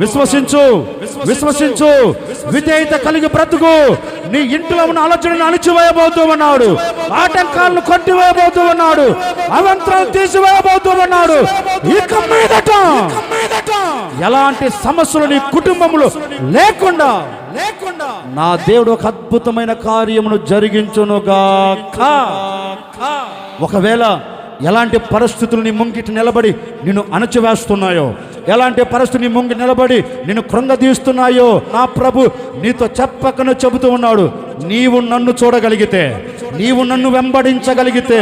విశ్వసించు, విశ్వసించు, విధేయత కలిగి బ్రతుకు. నీ ఇంట్లో ఉన్న అలజడిని అణిచివేయబోతూ ఉన్నాడు, ఆటంకాలను కొట్టివేయబోతూ ఉన్నాడు, అవంతరాలు తీసివేయబోతూ ఉన్నాడు. ఇక మీదట ఎలాంటి సమస్యలు నీ కుటుంబంలో లేకుండా నా దేవుడు ఒక అద్భుతమైన కార్యమును జరిగించునుగాక. ఒకవేళ ఎలాంటి పరిస్థితులు నీ ముంగిటి నిలబడి నిన్ను అణచివేస్తున్నాయో, ఎలాంటి పరిస్థితులు నీ ముంగిటి నిలబడి నిన్ను కృంగదీస్తున్నాయో, నా ప్రభు నీతో చెప్పకను చెబుతూ ఉన్నాడు, నీవు నన్ను చూడగలిగితే, నీవు నన్ను వెంబడించగలిగితే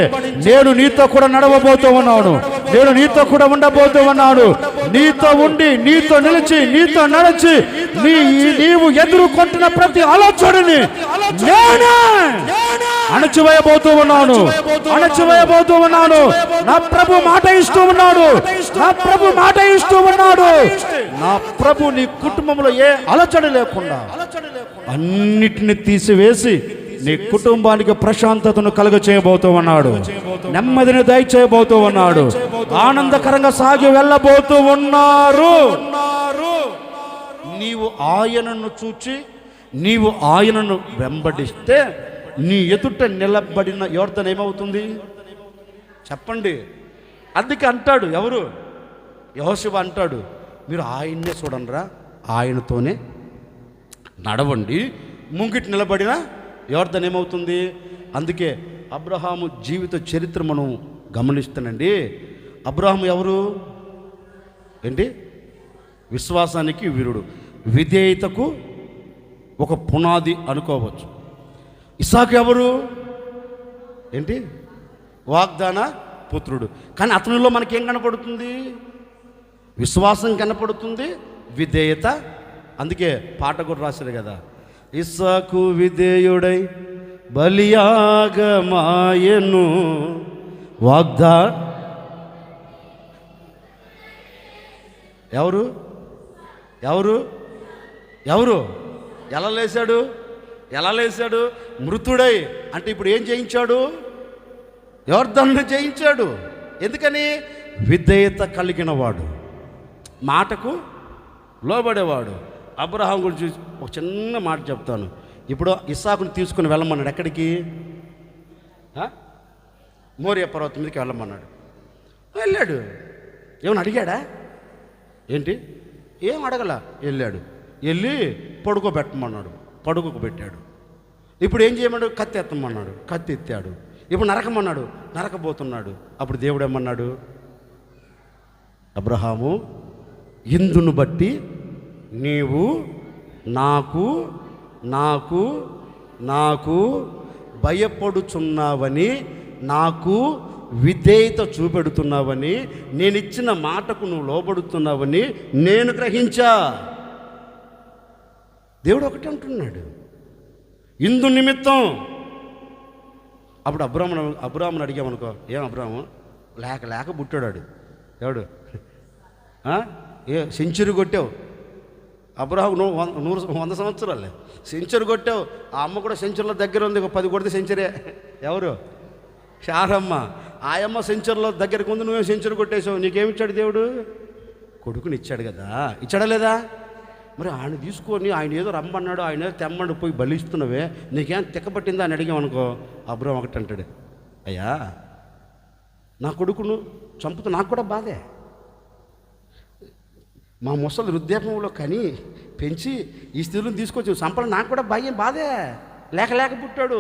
నేను నీతో కూడా నడవబోతూ ఉన్నాను, నేను నీతో కూడా ఉండబోతూ ఉన్నాను. నీతో ఉండి, నీతో నిలిచి, నీతో నడిచి, నీవు ఎదుర్కొంటున్న ప్రతి ఆలోచనని నేనే అణచివేయబోతూ ఉన్నాను, అణచివేయబోతూ ఉన్నాను. నా ప్రభు మాట ఇస్తూ ఉన్నాడు, నా ప్రభు మాట ఇస్తూ ఉన్నాడు. నా ప్రభు నీ కుటుంబంలో ఏ అలచడి లేకుండా అన్నిటిని తీసివేసి నీ కుటుంబానికి ప్రశాంతతను కలుగ చేయబోతూ ఉన్నాడు, నెమ్మదిని దయచేయబోతూ ఉన్నాడు, ఆనందకరంగా సాగి వెళ్ళబోతూ ఉన్నారు. నీవు ఆయనను చూచి, నీవు ఆయనను వెంబడిస్తే నీ ఎదుట నిలబడిన యోర్దాను ఏమవుతుంది చెప్పండి? అందుకే అంటాడు, ఎవరు? యెహోషువ అంటాడు, మీరు ఆయన్నే చూడండిరా, ఆయనతోనే నడవండి. ముంగిటి నిలబడిన యోర్దాను ఏమవుతుంది? అందుకే అబ్రహాము జీవిత చరిత్ర మనం గమనిస్తానండి. అబ్రహాము ఎవరు? ఏంటి? విశ్వాసానికి వీరుడు, విధేయతకు ఒక పునాది అనుకోవచ్చు. ఇస్సాకు ఎవరు? ఏంటి? వాగ్దాన పుత్రుడు. కానీ అతనిలో మనకేం కనపడుతుంది? విశ్వాసం కనపడుతుంది, విధేయత. అందుకే పాట కూడా రాశారు కదా, ఇస్సాకు విధేయుడై బలియాగమాయెను ఎవరు ఎవరు ఎవరు ఎలా లేచాడు? ఎలా లేచాడు? మృతుడై. అంటే ఇప్పుడు ఏం చేయించాడు? యోర్దానును జయించాడు. ఎందుకని? విధేయత కలిగిన వాడు, మాటకు లోబడేవాడు. అబ్రహాం గురించి ఒక చిన్న మాట చెప్తాను. ఇప్పుడు ఇస్సాకుని తీసుకుని వెళ్ళమన్నాడు. ఎక్కడికి? మోరియా పర్వతం మీదకి వెళ్ళమన్నాడు. వెళ్ళాడు. ఏమని అడిగాడా ఏంటి? ఏం అడగల. వెళ్ళి పడుకోబెట్టమన్నాడు, పడుకోబెట్టాడు. ఇప్పుడు ఏం చేయమన్నాడు? కత్తి ఎత్తమన్నాడు, కత్తి ఎత్తాడు. ఇప్పుడు నరకమన్నాడు, నరకబోతున్నాడు. అప్పుడు దేవుడు ఏమన్నాడు? అబ్రహాము, ఇందును బట్టి నీవు నాకు నాకు నాకు భయపడుచున్నావని, నాకు విధేయత చూపెడుతున్నావని, నేను ఇచ్చిన మాటకు నువ్వు లోబడుతున్నావని నేను గ్రహించా. దేవుడు ఒకటి అంటున్నాడు, ఇందు నిమిత్తం. అప్పుడు అబ్రాహామును అడిగామనుకో, ఏం అబ్రాహాము లేక పుట్టాడు ఎవడు? సెంచరీ కొట్టావు అబ్రాహాము, 100 సంవత్సరాలే సెంచరీ కొట్టావు. ఆ అమ్మ కూడా సెంచరీలో దగ్గర ఉంది, 10 కొడితే సెంచరీ. ఎవరు? శారమ్మ. ఆయమ్మ సెంచరీలో దగ్గరకు ఉంది, నువ్వే సెంచరీ కొట్టేసావు. నీకేమిచ్చాడు దేవుడు? కొడుకుని ఇచ్చాడు కదా, ఇచ్చాడా లేదా? మరి ఆయన తీసుకొని ఆయన ఏదో రమ్మన్నాడు, ఆయన ఏదో తెమ్మన్నాడు, పోయి బలిస్తున్నావే, నీకేం తిక్కపట్టిందా అని అడిగామనుకో, అబ్రాహాము ఒకటి అంటాడు, అయ్యా నా కొడుకును చంపుతూ నాకు కూడా బాధే. మా ముసలి వృద్ధాప్యంలో కని పెంచి ఈ స్థితిలో తీసుకొచ్చి సంపద నాకు కూడా బాధే, లేక పుట్టాడు.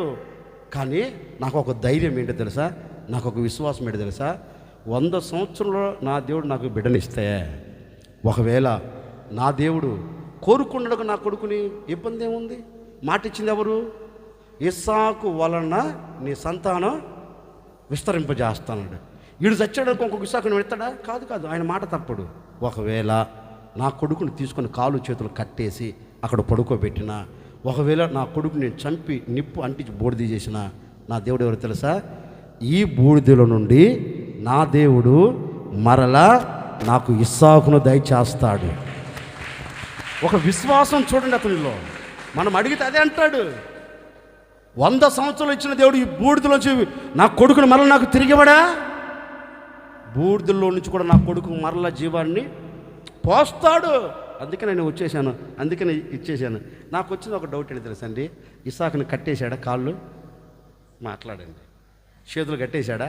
కానీ నాకు ఒక ధైర్యం ఏంటో తెలుసా, నాకు ఒక విశ్వాసం ఏంటో తెలుసా, 100 సంవత్సరంలో నా దేవుడు నాకు బిడ్డనిస్తే, ఒకవేళ నా దేవుడు కోరుకున్నాడు నా కొడుకుని, ఇబ్బంది ఏముంది? మాట ఇచ్చింది ఎవరు? ఇస్సాకు వలన నీ సంతానం విస్తరింపజేస్తాడు. వీడు చచ్చాడు ఇంకొక ఇస్సాకుని పెడతాడా? కాదు, ఆయన మాట తప్పడు. ఒకవేళ నా కొడుకుని తీసుకొని కాలు చేతులు కట్టేసి అక్కడ పడుకోబెట్టినా, ఒకవేళ నా కొడుకు నేను చంపి నిప్పు అంటించి బూడిద చేసిన, నా దేవుడు ఎవరు తెలుసా? ఈ బూడిదలో నుండి నా దేవుడు మరలా నాకు ఇస్సాకును దయచేస్తాడు. ఒక విశ్వాసం చూడండి అతనిలో. మనం అడిగితే అదే అంటాడు. 100 సంవత్సరాలు ఇచ్చిన దేవుడు ఈ బూడిదలోంచి నా కొడుకును మరలా నాకు తిరిగివడా? బూడిదల్లో నుంచి కూడా నా కొడుకు మరలా జీవాన్ని పోస్తాడు. అందుకే నేను వచ్చేసాను, అందుకని ఇచ్చేసాను. నాకు వచ్చింది ఒక డౌట్ ఏంటి తెలుసండి, ఇస్సాకుని కట్టేశాడా? కాళ్ళు మాట్లాడండి, చేతులు కట్టేశాడా?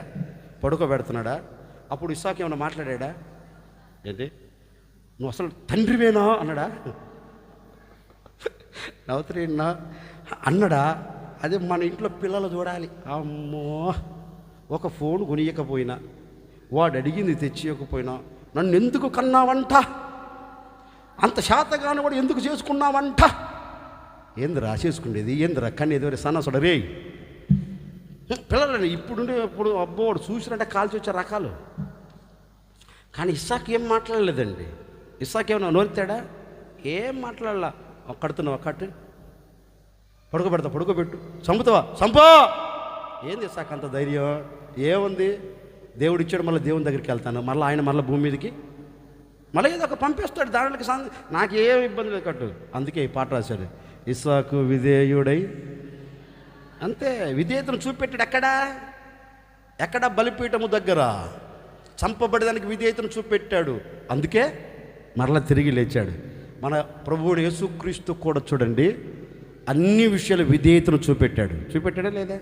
పడుకోబెడుతున్నాడా? అప్పుడు ఇస్సాకు ఏమన్నా మాట్లాడా? ఏంటి నువ్వు అసలు తండ్రివేనా అన్నాడా? నవ్వుతున్నా అన్నాడా? అదే మన ఇంట్లో పిల్లలు చూడాలి. అమ్మో, ఒక ఫోన్ కొనియకపోయినా, వాడు అడిగింది తెచ్చియకపోయినా, నన్ను ఎందుకు కన్నావంట, అంత శాతగాను కూడా ఎందుకు చేసుకున్నావంట. ఏందిరా చేసుకునేది? ఏందిరా కనేది? వరే సన్నసుడ రే పిల్లలని ఇప్పుడు అబ్బోడు చూసినట్టే కాల్చి వచ్చే రకాలు. కానీ ఇస్సాకు ఏం మాట్లాడలేదండి. ఇస్సాకు ఏమన్నా నోరుతాడా? ఏం మాట్లాడాల. కడుతున్నావా? కట్టు. పడుకోబెట్టు. చంపుతావా? చంపో. ఏంది ఇస్సాకు అంత ధైర్యం? ఏముంది? దేవుడు ఇచ్చాడు, మళ్ళీ దేవుని దగ్గరికి వెళ్తాను, మళ్ళీ ఆయన మళ్ళీ భూమి మీదకి మళ్ళీ ఏదో ఒక పంపిస్తాడు. దాంట్లోకి నాకేం ఇబ్బంది లేదు, కట్టు. అందుకే ఈ పాట రాశాడు, ఇస్సాకు విధేయుడై. అంతే, విధేయతను చూపెట్టాడు. ఎక్కడ బలిపీఠము దగ్గర చంపబడేదానికి విధేయతను చూపెట్టాడు. అందుకే మరలా తిరిగి లేచాడు. మన ప్రభువుడు యేసుక్రీస్తు కూడా చూడండి, అన్ని విషయాలు విధేయతను చూపెట్టాడా లేదా?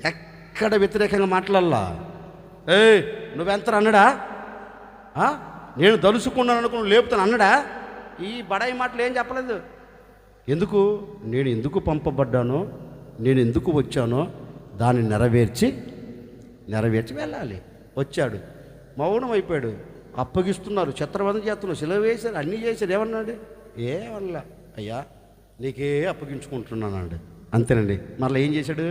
ఎక్కడ వ్యతిరేకంగా మాట్లాడాలా? నువ్వెంత అన్నాడా? నేను దలుచుకున్నాను అనుకుని లేపుతాను అన్నాడా? ఈ బడాయి మాటలు ఏం చెప్పలేదు. ఎందుకు? నేను ఎందుకు పంపబడ్డానో, నేను ఎందుకు వచ్చానో దాన్ని నెరవేర్చి వెళ్ళాలి. వచ్చాడు, మౌనం అయిపోయాడు. అప్పగిస్తున్నారు, చిత్రవదం చేస్తున్నారు, సిలువ వేశారు, అన్నీ చేశారు. ఏమన్నాడు? ఏమన్నా అయ్యా నీకే అప్పగించుకుంటున్నానండి. అంతేనండి. మరలా ఏం చేశాడు?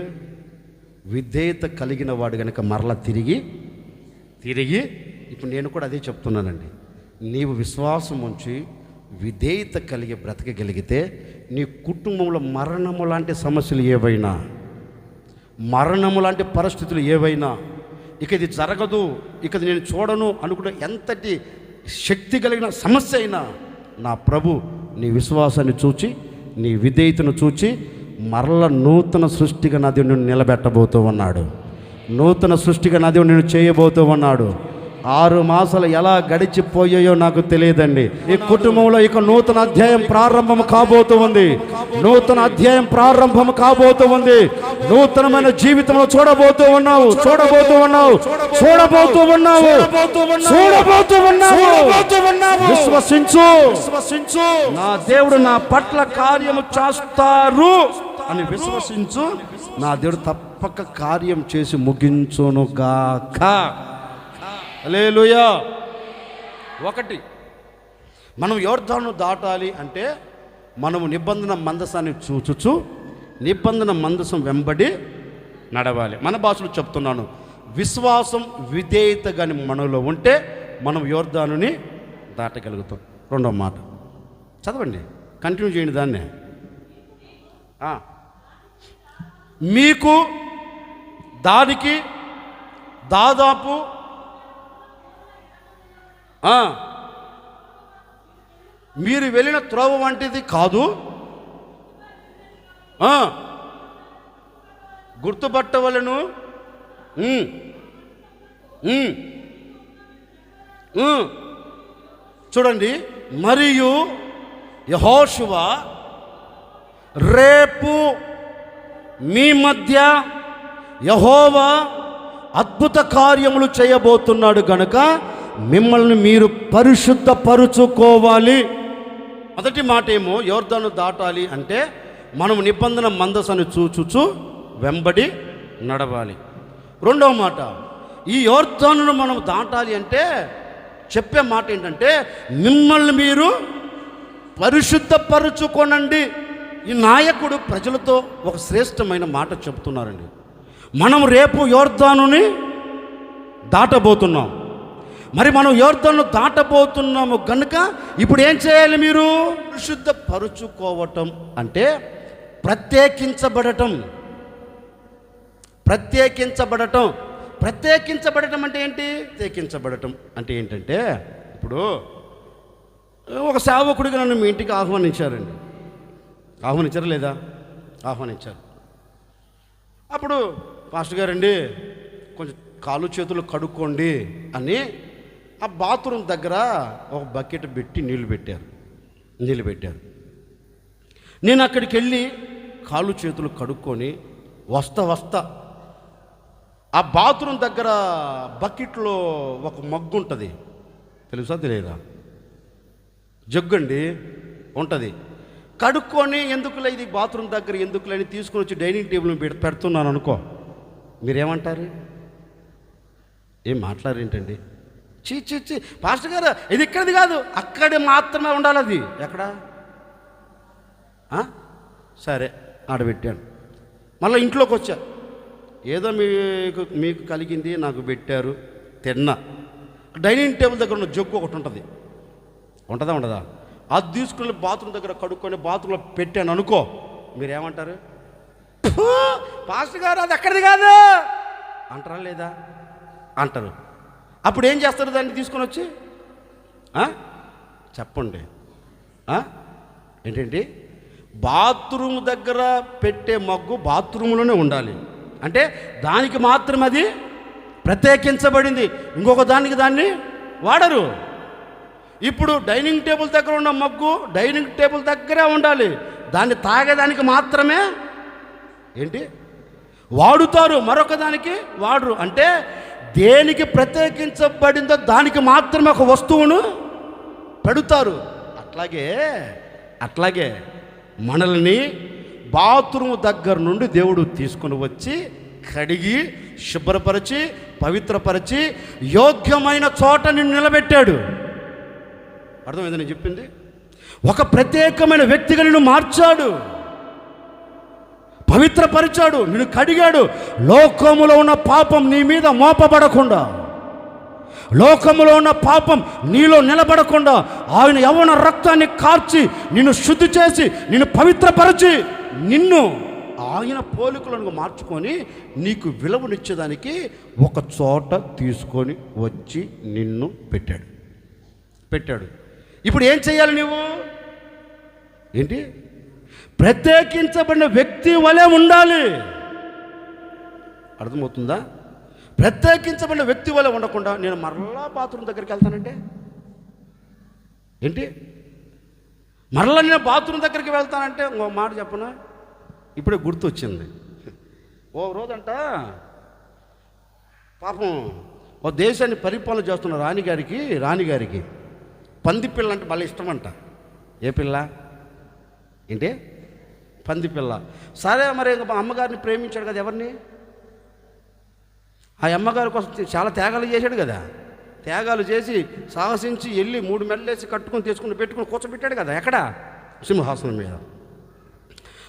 విధేయత కలిగిన వాడు కనుక మరలా తిరిగి ఇప్పుడు నేను కూడా అదే చెప్తున్నానండి. నీవు విశ్వాసం ఉంచి విధేయత కలిగి బ్రతకగలిగితే నీ కుటుంబంలో మరణము లాంటి సమస్యలు ఏవైనా, మరణము లాంటి పరిస్థితులు ఏవైనా, ఇక ఇది జరగదు, ఇక నేను చూడను అనుకున్న ఎంతటి శక్తి కలిగిన సమస్య అయినా, నా ప్రభు నీ విశ్వాసాన్ని చూచి, నీ విధేయతను చూచి మరల నూతన సృష్టిగా నా దేవుడు నిన్ను నిలబెట్టబోతూ ఉన్నాడు. నూతన సృష్టిగా నా దేవుడు నిన్ను చేయబోతూ ఉన్నాడు. 6 మాసాలు ఎలా గడిచిపోయాయో నాకు తెలియదండి. ఈ కుటుంబంలో ఇక నూతన అధ్యాయం ప్రారంభం కాబోతూ ఉంది. నూతన అధ్యాయం ప్రారంభం కాబోతూ ఉంది. నూతనమైన జీవితంలో చూడబోతూ ఉన్నావు. విశ్వసించు. నా దేవుడు నా పట్ల కార్యము చేస్తారు అని విశ్వసించు. నా దేవుడు తప్పక కార్యం చేసి ముగించునుగాక. హల్లెలూయా. ఒకటి, మనం యోర్దాను దాటాలి అంటే మనము నిబంధన మందసాన్ని చూచుచు నిబంధన మందసం వెంబడి నడవాలి. మన భాషలో చెప్తున్నాను, విశ్వాసం విధేయత కానీ మనలో ఉంటే మనం యోర్దానుని దాటగలుగుతాం. రెండవ మాట చదవండి, కంటిన్యూ చేయండి దాన్ని. మీకు దానికి దాదాపు మీరు వెళ్ళిన త్రోవ వంటిది కాదు, గుర్తుపట్టవలను. చూడండి, మరియు యెహోషువ రేపు మీ మధ్య యెహోవా అద్భుత కార్యములు చేయబోతున్నాడు గనుక మిమ్మల్ని మీరు పరిశుద్ధపరుచుకోవాలి. మొదటి మాట ఏమో యోర్దాను దాటాలి అంటే మనం నిబంధన మందసాన్ని చూచుచు వెంబడి నడవాలి. రెండవ మాట, ఈ యోర్దానును మనం దాటాలి అంటే చెప్పే మాట ఏంటంటే మిమ్మల్ని మీరు పరిశుద్ధపరుచుకోనండి. ఈ నాయకుడు ప్రజలతో ఒక శ్రేష్టమైన మాట చెప్తున్నారండి. మనం రేపు యోర్దానుని దాటబోతున్నాం. మరి మనం యోర్దాను దాటబోతున్నాము కనుక ఇప్పుడు ఏం చేయాలి? మీరు పరిశుద్ధపరుచుకోవటం అంటే ప్రత్యేకించబడటం. ప్రత్యేకించబడటం అంటే ఏంటి? ప్రత్యేకించబడటం అంటే ఏంటంటే, ఇప్పుడు ఒక సేవకుడిగా నన్ను మీ ఇంటికి ఆహ్వానించారండి. ఆహ్వానించారా లేదా? ఆహ్వానించారు. అప్పుడు పాస్టర్ గారండి కొంచెం కాళ్ళు చేతులు కడుక్కోండి అని ఆ బాత్రూమ్ దగ్గర ఒక బకెట్ పెట్టి నీళ్ళు పెట్టారు. నేను అక్కడికి వెళ్ళి కాళ్ళు చేతులు కడుక్కొని వస్తా ఆ బాత్రూమ్ దగ్గర బకెట్లో ఒక మగ్గు ఉంటుంది, తెలుసా తెలియదా? జగ్గు ఉంటుంది. కడుక్కొని ఎందుకులే ఇది బాత్రూమ్ దగ్గర ఎందుకులే అని తీసుకొని వచ్చి డైనింగ్ టేబుల్ పెడుతున్నాను అనుకో, మీరేమంటారు? ఏం మాట్లాడేంటండి? చీ పాస్టర్ గారు ఇది ఇక్కడిది కాదు, అక్కడే మాత్రమే ఉండాలి. అది ఎక్కడ? సరే ఆడబెట్టాను. మళ్ళీ ఇంట్లోకి వచ్చా, ఏదో మీకు కలిగింది నాకు పెట్టారు, తిన్నా. డైనింగ్ టేబుల్ దగ్గర ఉన్న జగ్గు ఒకటి ఉంటుంది, ఉండదా? అది తీసుకుని బాత్రూమ్ దగ్గర కడుక్కొని బాత్రూంలో పెట్టాను అనుకో, మీరేమంటారు? పాస్టర్ గారు అది అక్కడిది కాదు అంటారా లేదా? అంటారు. అప్పుడు ఏం చేస్తారు? దాన్ని తీసుకొని వచ్చి చెప్పండి ఏంటండి? బాత్రూమ్ దగ్గర పెట్టే మగ్గు బాత్రూంలోనే ఉండాలి. అంటే దానికి మాత్రం అది ప్రత్యేకించబడింది, ఇంకొక దాన్ని వాడరు. ఇప్పుడు డైనింగ్ టేబుల్ దగ్గర ఉన్న మగ్గు డైనింగ్ టేబుల్ దగ్గరే ఉండాలి, దాన్ని తాగేదానికి మాత్రమే ఏంటి వాడుతారు, మరొక దానికి వాడరు. అంటే దేనికి ప్రత్యేకించబడిందో దానికి మాత్రమే ఒక వస్తువును పెడతారు. అట్లాగే మనల్ని బాత్రూమ్ దగ్గర నుండి దేవుడు తీసుకుని వచ్చి కడిగి శుభ్రపరిచి పవిత్రపరిచి యోగ్యమైన చోట నిన్ను నిలబెట్టాడు. అర్థమైంది నేను చెప్పింది? ఒక ప్రత్యేకమైన వ్యక్తిగా నిన్ను మార్చాడు, పవిత్రపరిచాడు, నిన్ను కడిగాడు. లోకములో ఉన్న పాపం నీ మీద మోపబడకుండా, లోకములో ఉన్న పాపం నీలో నిలబడకుండా ఆయన యవ్వన రక్తాన్ని కార్చి నిన్ను శుద్ధి చేసి నిన్ను పవిత్రపరిచి నిన్ను ఆయన పోలికలను మార్చుకొని నీకు విలువనిచ్చేదానికి ఒక చోట తీసుకొని వచ్చి నిన్ను పెట్టాడు. ఇప్పుడు ఏం చేయాలి? నువ్వు ఏంటి? ప్రత్యేకించబడిన వ్యక్తి వలె ఉండాలి. అర్థమవుతుందా? ప్రత్యేకించబడిన వ్యక్తి వల్ల ఉండకుండా నేను మరలా బాత్రూమ్ దగ్గరికి వెళ్తానంటే ఏంటి? మరలా నేను బాత్రూమ్ దగ్గరికి వెళ్తానంటే ఇంకో మాట చెప్పనా, ఇప్పుడే గుర్తొచ్చింది. ఓ రోజంట పాపం ఓ దేశాన్ని పరిపాలన చేస్తున్న రాణిగారికి పంది పిల్ల అంటే మళ్ళీ ఇష్టం అంట. ఏ పిల్ల ఏంటి? పంది పిల్ల. సరే మరి ఇంకా మా అమ్మగారిని ప్రేమించాడు కదా, ఎవరిని? ఆ అమ్మగారి కోసం చాలా త్యాగాలు చేశాడు కదా. త్యాగాలు చేసి సాహసించి వెళ్ళి 3 మెడలేసి కట్టుకొని పెట్టుకుని కూర్చోబెట్టాడు కదా. ఎక్కడ? సింహాసనం మీద.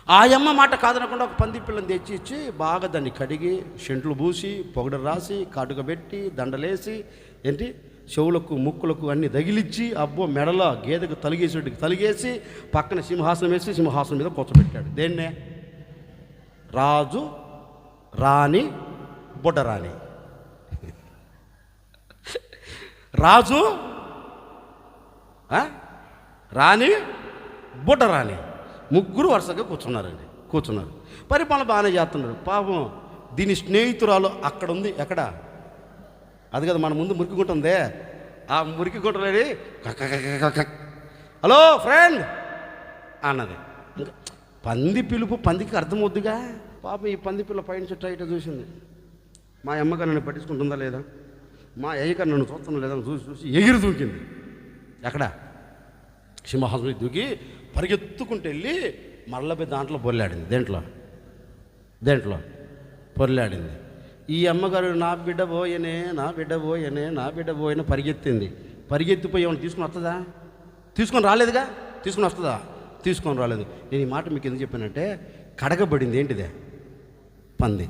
ఆ అమ్మ మాట కాదనకుండా ఒక పంది పిల్లని తెచ్చి ఇచ్చి బాగా దాన్ని కడిగి షెంట్లు పూసి పొగడ రాసి కాటుక పెట్టి దండలేసి ఏంటి చెవులకు ముక్కులకు అన్నీ తగిలిచ్చి అబ్బో మెడలో గేదెకు తలిగేసి పక్కన సింహాసనం వేసి సింహాసనం మీద కూర్చోబెట్టాడు. దేన్నే? రాజు రాణి బుడ్డరాణి. రాజు రాణి బుడ్డరాణి ముగ్గురు వరుసగా కూర్చున్నారు. పరిపాలన బాగానే చేస్తున్నారు. పాపం దీని స్నేహితురాలు అక్కడ ఉంది. ఎక్కడ? అది కదా మన ముందు మురికి గుంట ఉందే, ఆ మురికి గుంటలేడి హలో ఫ్రెండ్ అన్నది. పంది పిలుపు పందికి అర్థమవుద్దిగా. పాపం ఈ పంది పిల్ల పైన చుట్టూ ఇట చూసింది. మా అమ్మగారు నన్ను పట్టించుకుంటుందా లేదా, మా అయ్యగారు నన్ను చూస్తున్నా లేదా చూసి ఎగిరి దూకింది. ఎక్కడ? సింహాసనం దూకి పరిగెత్తుకుంటూ వెళ్ళి మళ్ళీ దాంట్లో పొర్లాడింది. దేంట్లో పొర్లాడింది. ఈ అమ్మగారు నా బిడ్డ పోయనే పరిగెత్తిపోయి ఏమైనా తీసుకొని రాలేదుగా. తీసుకొని రాలేదు. నేను ఈ మాట మీకు ఎందుకు చెప్పానంటే, కడగబడింది ఏంటిదే? పంది.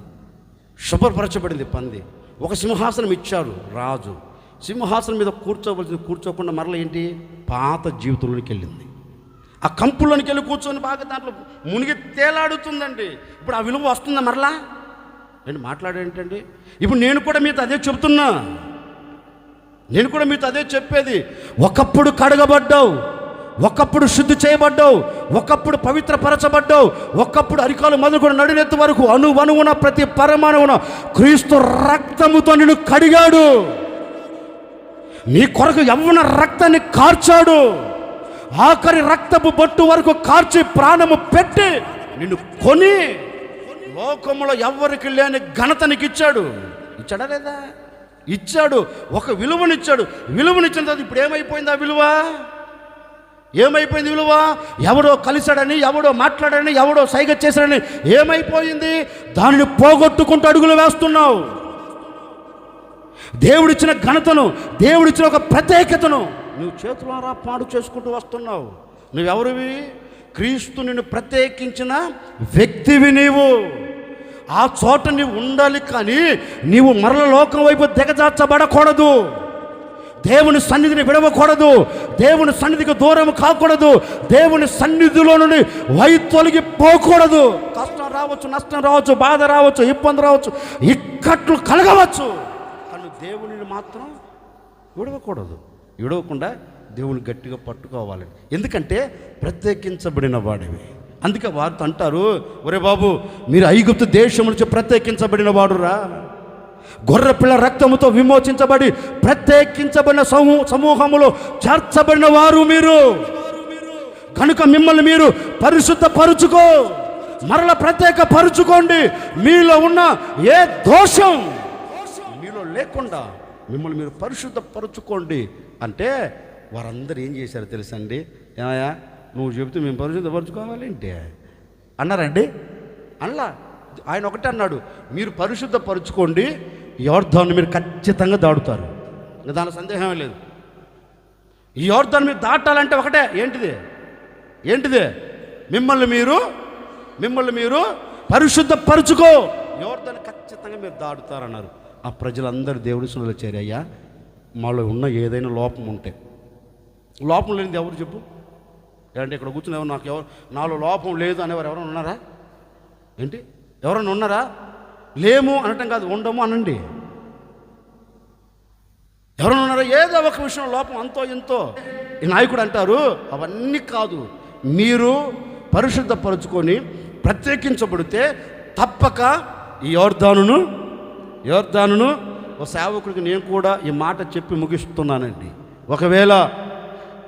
శుభ్రపరచబడింది పంది. ఒక సింహాసనం ఇచ్చారు రాజు. సింహాసనం మీద కూర్చోకుండా మరలా ఏంటి? పాత జీవితంలోకి వెళ్ళింది. ఆ కంపుల్లోనికి వెళ్ళి కూర్చొని బాగా దాంట్లో మునిగి తేలాడుతుందండి. ఇప్పుడు ఆ విలువ వస్తుందా మరలా? నేను మాట్లాడేంటండి, ఇప్పుడు నేను కూడా మీతో అదే చెప్తున్నా. నేను కూడా మీతో అదే చెప్పేది. ఒకప్పుడు కడగబడ్డావు, ఒకప్పుడు శుద్ధి చేయబడ్డావు, ఒకప్పుడు పవిత్రపరచబడ్డావు, ఒకప్పుడు అరికాలు మొదలుకొని నడినెత్తు వరకు అణువణువున ప్రతి పరమాణువున క్రీస్తు రక్తముతో నిన్ను కడిగాడు. నీ కొరకు యవ్వన రక్తాన్ని కార్చాడు. ఆఖరి రక్తపు బొట్టు వరకు కార్చి ప్రాణము పెట్టి నిన్ను కొని లోకములో ఎవ్వరికి లేని ఘనతనికి ఇచ్చాడు. ఇచ్చాడా లేదా? ఇచ్చాడు. ఒక విలువనిచ్చాడు. విలువనిచ్చిన తర్వాత ఇప్పుడు ఏమైపోయింది? ఆ విలువ ఏమైపోయింది? విలువ ఎవడో కలిశాడని, ఎవడో మాట్లాడని, ఎవడో సైగ చేశాడని ఏమైపోయింది? దానిని పోగొట్టుకుంటూ అడుగులు వేస్తున్నావు. దేవుడిచ్చిన ఘనతను, దేవుడిచ్చిన ఒక ప్రత్యేకతను నువ్వు చేతులారా పాడు చేసుకుంటూ వస్తున్నావు. నువ్వెవరివి? క్రీస్తు నిన్ను ప్రత్యేకించిన వ్యక్తివి నీవు. ఆ చోట నీవు ఉండాలి, కానీ నీవు మరల లోకం వైపు దిగజార్చబడకూడదు. దేవుని సన్నిధిని విడవకూడదు. దేవుని సన్నిధికి దూరం కాకూడదు. దేవుని సన్నిధిలో నుండి తొలగిపోకూడదు. కష్టం రావచ్చు, నష్టం రావచ్చు, బాధ రావచ్చు, ఇబ్బంది రావచ్చు, ఇక్కట్లు కలగవచ్చు, కానీ దేవునిని మాత్రం విడవకూడదు. విడవకుండా దేవుని గట్టిగా పట్టుకోవాలి. ఎందుకంటే ప్రత్యేకించబడిన వాడివి. అందుకే వారితో అంటారు, ఒరే బాబు, మీరు ఐగుప్తు దేశం నుంచి ప్రత్యేకించబడిన వాడురా. గొర్రెపిల్ల రక్తముతో విమోచించబడి ప్రత్యేకించబడిన సమూహములో చేర్చబడిన వారు మీరు. కనుక మిమ్మల్ని మీరు పరిశుద్ధపరుచుకో, మరల ప్రత్యేక పరుచుకోండి. మీలో ఉన్న ఏ దోషం మీలో లేకుండా మిమ్మల్ని మీరు పరిశుద్ధపరుచుకోండి అంటే వారందరూ ఏం చేశారో తెలుసండి? ఏమయ్యా నువ్వు చెబితే మేము పరిశుద్ధపరచుకోవాలి ఏంటి అన్నారండి? అలా ఆయన ఒకటే అన్నాడు, మీరు పరిశుద్ధపరుచుకోండి, యోర్దాను మీరు ఖచ్చితంగా దాడుతారు. దాని సందేహమే లేదు. ఈ యోర్దాను మీరు దాటాలంటే ఒకటే, ఏంటిది? మిమ్మల్ని మీరు పరిశుద్ధపరుచుకో, యోర్దాను ఖచ్చితంగా మీరు దాడుతారన్నారు. ఆ ప్రజలందరూ దేవుడి సన్నిధిలో చేరయ్యా, మాలో ఉన్న ఏదైనా లోపం ఉంటే, లోపం లేనిది ఎవరు చెప్పు? ఏంటంటే ఇక్కడ కూర్చుని నాలో లోపం లేదు అనేవారు ఎవరైనా ఉన్నారా? ఏంటి? ఎవరైనా ఉన్నారా? లేము అనటం కాదు, ఉండము అనండి. ఎవరైనా ఉన్నారా? ఏదో ఒక విషయం లోపం అంతో ఎంతో. ఈ నాయకుడు అంటారు, అవన్నీ కాదు, మీరు పరిశుద్ధపరుచుకొని ప్రత్యేకించబడితే తప్పక ఈ యోర్దానును ఓ సేవకుడికి నేను కూడా ఈ మాట చెప్పి ముగిస్తున్నానండి. ఒకవేళ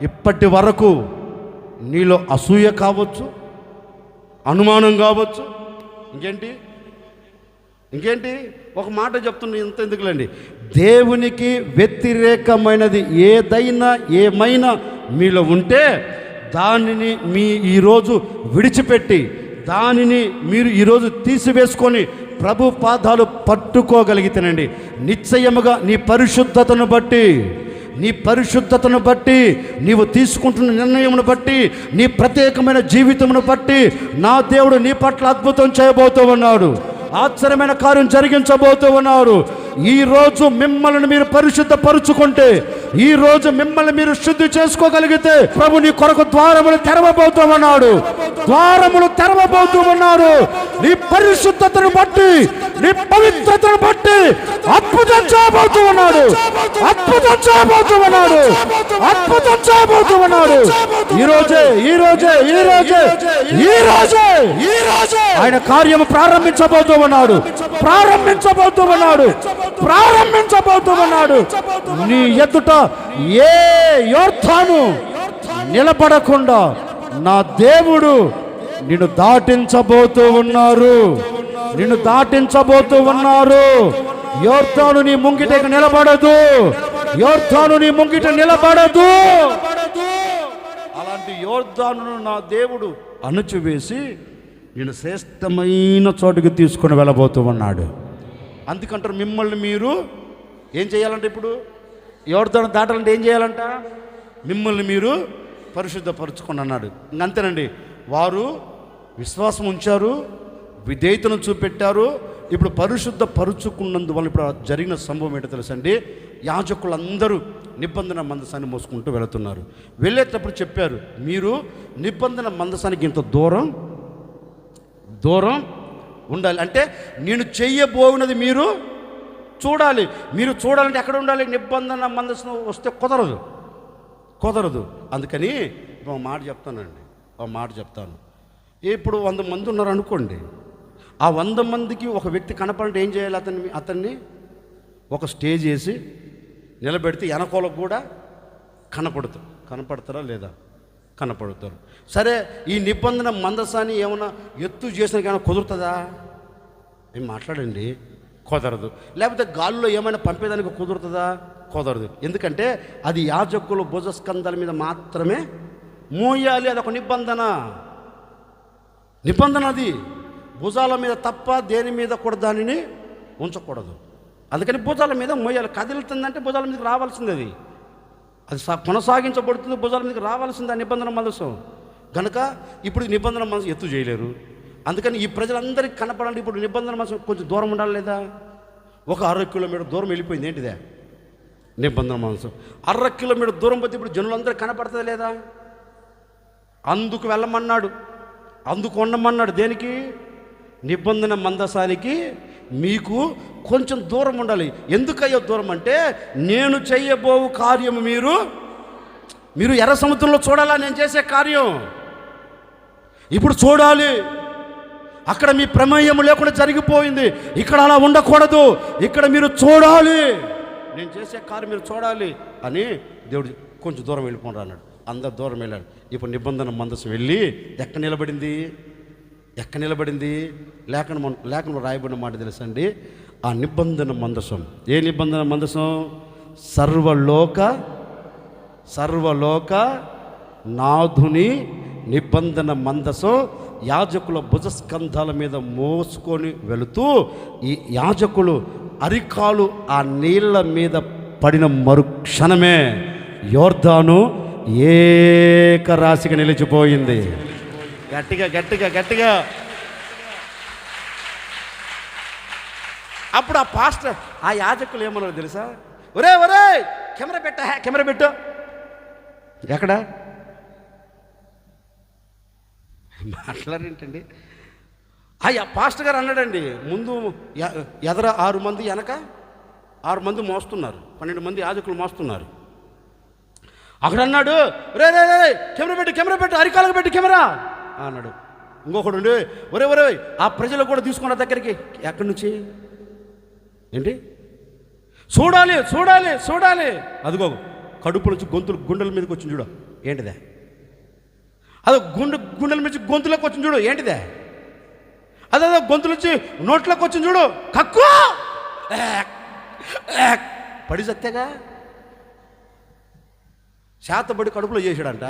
ఇప్పటి వరకు నీలో అసూయ కావచ్చు, అనుమానం కావచ్చు, ఇంకేంటి ఒక మాట చెప్తున్నా, ఇంత ఎందుకులేండి. దేవునికి వ్యతిరేకమైనది ఏమైనా మీలో ఉంటే దానిని ఈరోజు విడిచిపెట్టి దానిని మీరు ఈరోజు తీసివేసుకొని ప్రభు పాదాలు పట్టుకోగలిగితేనండి, నిశ్చయముగా నీ పరిశుద్ధతను బట్టి నీవు తీసుకుంటున్న నిర్ణయమును బట్టి, నీ ప్రత్యేకమైన జీవితమును బట్టి నా దేవుడు నీ పట్ల అద్భుతం చేయబోతూ ఉన్నాడు, ఆశ్చర్యమైన కార్యం జరిగించబోతూ ఉన్నారు. ఈరోజు మిమ్మల్ని మీరు పరిశుద్ధపరుచుకుంటే, ఈరోజు మిమ్మల్ని మీరు శుద్ధి చేసుకోగలిగితే ప్రభు నీ కొరకు ద్వారములు తెరవబోతూ ఉన్నాడు. నీ పరిశుద్ధతను బట్టి, నీ పవిత్రతను బట్టి అద్భుతం చేయబోతూ ఉన్నాడు. ఈరోజే ఆయన కార్యము ప్రారంభించబోతూ ఉన్నాడు. నీ ఎదుట ఏ యోర్దాను నిలబడకుండా నా దేవుడు నిన్ను దాటించబోతూ ఉన్నారు. యోర్దాను నీ ముంగిట నిలబడదు. అలాంటి యోర్దానును నా దేవుడు అణచివేసి నేను శ్రేష్టమైన చోటుకి తీసుకొని వెళ్ళబోతూ ఉన్నాడు. అందుకంటారు మిమ్మల్ని మీరు ఏం చేయాలంటే, ఇప్పుడు యోర్దాను దాటాలంటే ఏం చేయాలంట? మిమ్మల్ని మీరు పరిశుద్ధపరచుకొని అన్నాడు. అంతేనండి. వారు విశ్వాసం ఉంచారు, విధేయతను చూపెట్టారు. ఇప్పుడు పరిశుద్ధపరుచుకున్నందువల్ల ఇప్పుడు జరిగిన సంభవం ఏంటో తెలుసండి. యాజకులందరూ నిబంధన మందసాన్ని మోసుకుంటూ వెళుతున్నారు. వెళ్ళేటప్పుడు చెప్పారు, మీరు నిబంధన మందసానికి ఇంత దూరం ఉండాలి. అంటే నేను చెయ్యబోయినది మీరు చూడాలంటే ఎక్కడ ఉండాలి? నిబంధన మందసం వస్తే కుదరదు. అందుకని ఒక మాట చెప్తాను. ఇప్పుడు 100 మంది ఉన్నారు అనుకోండి. ఆ 100 మందికి ఒక వ్యక్తి కనపడంటే ఏం చేయాలి? అతన్ని ఒక స్టేజ్ వేసి నిలబెడితే వెనకోలకు కూడా కనపడతారా లేదా? కనపడతారు. సరే, ఈ నిబంధన మందసాన్ని ఏమైనా ఎత్తు చేసినా కానీ కుదురుతుందా? ఏం మాట్లాడండి, కుదరదు. లేకపోతే గాల్లో ఏమైనా పంపేదానికి కుదురుతుందా? కుదరదు. ఎందుకంటే అది యాజకుల భుజస్కంధాల మీద మాత్రమే మోయాలి. అదొక నిబంధన. అది భుజాల మీద తప్ప దేని మీద కూడా దానిని ఉంచకూడదు. అందుకని భుజాల మీద మోయాలి. కదులుతుందంటే భుజాల మీదకి రావాల్సింది. అది కొనసాగించబడుతుంది, భుజాల మీదకి రావాల్సింది ఆ నిబంధన మందసం. కనుక ఇప్పుడు నిబంధన మనసు ఎత్తు చేయలేరు. అందుకని ఈ ప్రజలందరికీ కనపడాలి. ఇప్పుడు నిబంధన మనసు కొంచెం దూరం ఉండాలి లేదా? ఒక 60 కిలోమీటర్ దూరం వెళ్ళిపోయింది. ఏంటిదే? నిబంధన మనసు 60 కిలోమీటర్ దూరం పోతే ఇప్పుడు జనులందరూ కనపడుతుంది లేదా? అందుకు వెళ్ళమన్నాడు, అందుకు ఉండమన్నాడు. దేనికి? నిబంధన మందసానికి మీకు కొంచెం దూరం ఉండాలి. ఎందుకయ్యో దూరం అంటే, నేను చెయ్యబోవు కార్యము మీరు ఎర్ర సముద్రంలో చూడాలా? నేను చేసే కార్యం ఇప్పుడు చూడాలి. అక్కడ మీ ప్రమేయం లేకుండా జరిగిపోయింది. ఇక్కడ అలా ఉండకూడదు. ఇక్కడ మీరు చూడాలి, నేను చేసే కార్యం మీరు చూడాలి అని దేవుడు కొంచెం దూరం వెళ్ళిపోండి అన్నాడు. అందరు దూరం వెళ్ళాడు. ఇప్పుడు నిబంధన మందసం వెళ్ళి ఎక్కడ నిలబడింది? లేఖనం రాయబడిన మాట తెలుసండి. ఆ నిబంధన మందసం, ఏ నిబంధన మందసం? సర్వలోక నాథుని నిబంధన మందసం యాజకుల భుజస్కంధాల మీద మోసుకొని వెళుతూ, ఈ యాజకులు అరికాలు ఆ నీళ్ళ మీద పడిన మరుక్షణమే యోర్దాను ఏకరాశిగా నిలిచిపోయింది. గట్టిగా అప్పుడు ఆ పాస్టర్, ఆ యాజకులు ఏమన్నారు తెలుసా? ఒరే కెమెరా పెట్టు. ఎక్కడ మాట్లాడేంటండి? ఆ పాస్టర్ గారు అన్నాడండి, ముందు ఎదర 6 మంది, వెనక 6 మంది మోస్తున్నారు, 12 మంది యాజకులు మోస్తున్నారు. అక్కడ అన్నాడు, రే కెమెరా పెట్టు, అరికాలకు పెట్టి కెమెరా అన్నాడు. ఇంకొకడు ఒరే ఆ ప్రజలు కూడా తీసుకున్న దగ్గరికి. ఎక్కడి నుంచి? ఏంటి? చూడాలి చూడాలి చూడాలి. అదిగో కడుపు నుంచి గుండెల మీదకి వచ్చింది చూడు, ఏంటిదే? అదో గుండెల నుంచి గొంతులోకి వచ్చింది చూడు, ఏంటిదే? అదే గొంతుల నుంచి నోట్లోకి వచ్చింది చూడు, కక్కు పడి సత్యగా శాతబడి కడుపులో చేశాడంట.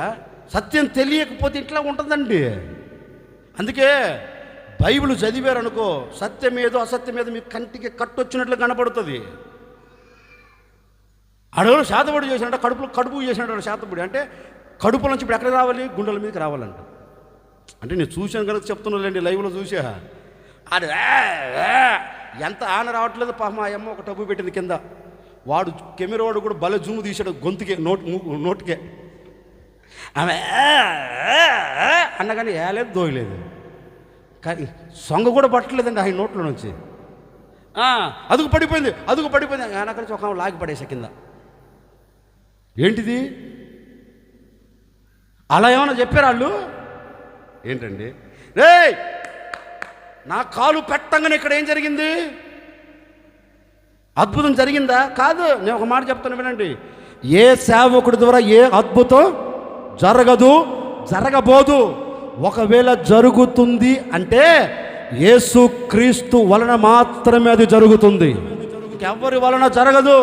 సత్యం తెలియకపోతే ఇట్లా ఉంటుందండి. అందుకే బైబిల్ చదివారనుకో, సత్యం ఏదో అసత్యం ఏదో మీకు కంటికి కట్టొచ్చినట్లు కనపడుతుంది. అడవులు శాతబడి చేసినట్ట, కడుపు చేసినట్టు శాతబడి అంటే కడుపుల నుంచి ఇప్పుడు ఎక్కడికి రావాలి? గుండెల మీదకి రావాలంట. అంటే నేను చూశాను కనుక చెప్తున్నాలేండి, లైవ్లో చూసా. అది ఎంత ఆన రావట్లేదు పాపం. ఆ అమ్మ ఒక టబ్బు పెట్టింది కింద, వాడు కెమెరా వాడు కూడా భలే జూము తీశాడు గొంతుకే, నోటికే. ఆమె అన్నగాని ఏలేదు దోయలేదు, కానీ సొంగ కూడా పట్టలేదండి ఆయన నోట్లో నుంచి. అదుగు పడిపోయింది ఆయన కలిసి ఒక లాగి పడేసా కింద. ఏంటిది అలా ఏమన్నా చెప్పారు వాళ్ళు? ఏంటండి రే, నా కాలు పెట్టంగానే ఇక్కడ ఏం జరిగింది? అద్భుతం జరిగిందా? కాదు. నేను ఒక మాట చెప్తాను వినండి. ఏ సేవకుడి ద్వారా ఏ అద్భుతం జరగదు, జరగబోదు. ఒకవేళ జరుగుతుంది అంటే యేసుక్రీస్తు వలన మాత్రమే అది జరుగుతుంది, ఇంకెవ్వరి వలన జరగదు.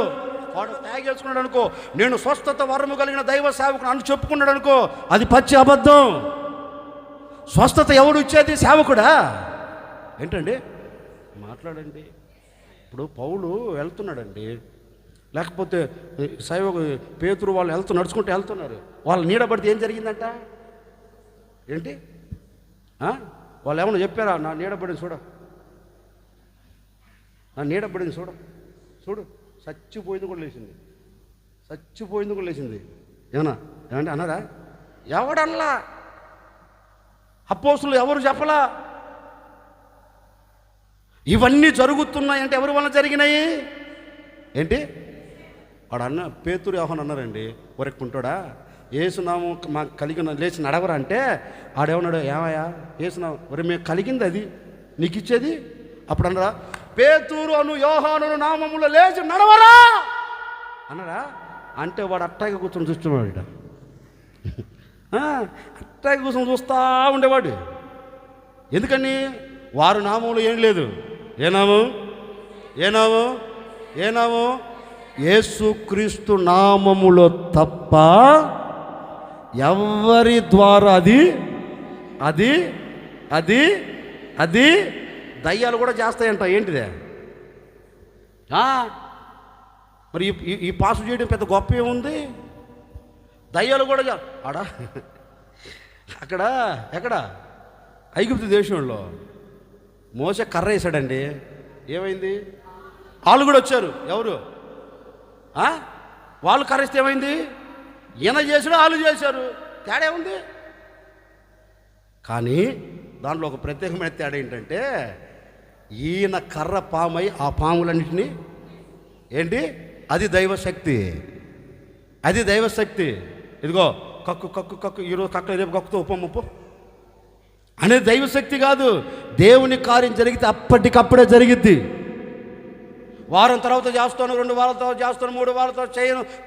వాడు తాగేసుకున్నాడు అనుకో, నేను స్వస్థత వరము కలిగిన దైవ సేవకుడు అని చెప్పుకున్నాడు అనుకో, అది పచ్చి అబద్ధం. స్వస్థత ఎవడు ఇచ్చేది? సేవకుడా? ఏంటండి మాట్లాడండి. ఇప్పుడు పౌలు వెళ్తున్నాడండి, లేకపోతే పేతురు వాళ్ళు నడుచుకుంటూ వెళ్తున్నారు. వాళ్ళు నీడబడితే ఏం జరిగిందంట? ఏంటి వాళ్ళు ఏమన్నా చెప్పారా? నా నీడబడింది చూడ, నా నీడబడింది చూడు, చచ్చిపోయింది కూడా లేచింది. ఏమంటే అన్నారా? ఎవడల్లా? అపోస్తులు ఎవరు చెప్పలా? ఇవన్నీ జరుగుతున్నాయంటే ఎవరి వలన జరిగినాయి? ఏంటి వాడు అన్న పేతురు యోహాను అన్నారండి, ఒరెక్కుంటాడా ఏసునాము మాకు కలిగిన లేచి నడవరా అంటే ఆడేమన్నాడు, ఏమయ్యా ఏసునాము ఒరే మేము కలిగింది అది నీకు ఇచ్చేది? అప్పుడు అన్నారా, పేతురు అను యోహాను నామములో లేచి నడవరా అన్నారా? అంటే వాడు అట్టాగే కూర్చొని చూస్తున్నాడు, అట్టాగే కూర్చొని చూస్తూ ఉండేవాడు. ఎందుకని? వారు నామంలో ఏం లేదు. ఏ నామం? యేసుక్రీస్తు నామములో తప్ప ఎవరి ద్వారా అది దయ్యాలు కూడా చేస్తాయంట. ఏంటిదే? మరి ఈ పాసు చేయడం పెద్ద గొప్ప ఏముంది? దయ్యాలు కూడా అక్కడ ఎక్కడ ఐగుప్తు దేశంలో మోసే కర్ర వేసాడండి, ఏమైంది? వాళ్ళు కూడా వచ్చారు. ఎవరు? వాళ్ళు కర్రేస్తే ఏమైంది? ఈయన చేసాడు, వాళ్ళు చేశారు. తేడా ఉంది. కానీ దాంట్లో ఒక ప్రత్యేకమైన తేడా ఏంటంటే, ఈయన కర్ర పామై ఆ పాములన్నింటినీ ఏంటి? అది దైవశక్తి. ఇదిగో కక్కు ఈరోజు కక్క రేపు కక్కుతో ఉప్పు అనేది దైవశక్తి కాదు. దేవుని కార్యం జరిగితే అప్పటికప్పుడే జరిగిద్ది. వారం తర్వాత చేస్తాను, 2 వారాల తర్వాత చేస్తాను, 3 వారాల తర్వాత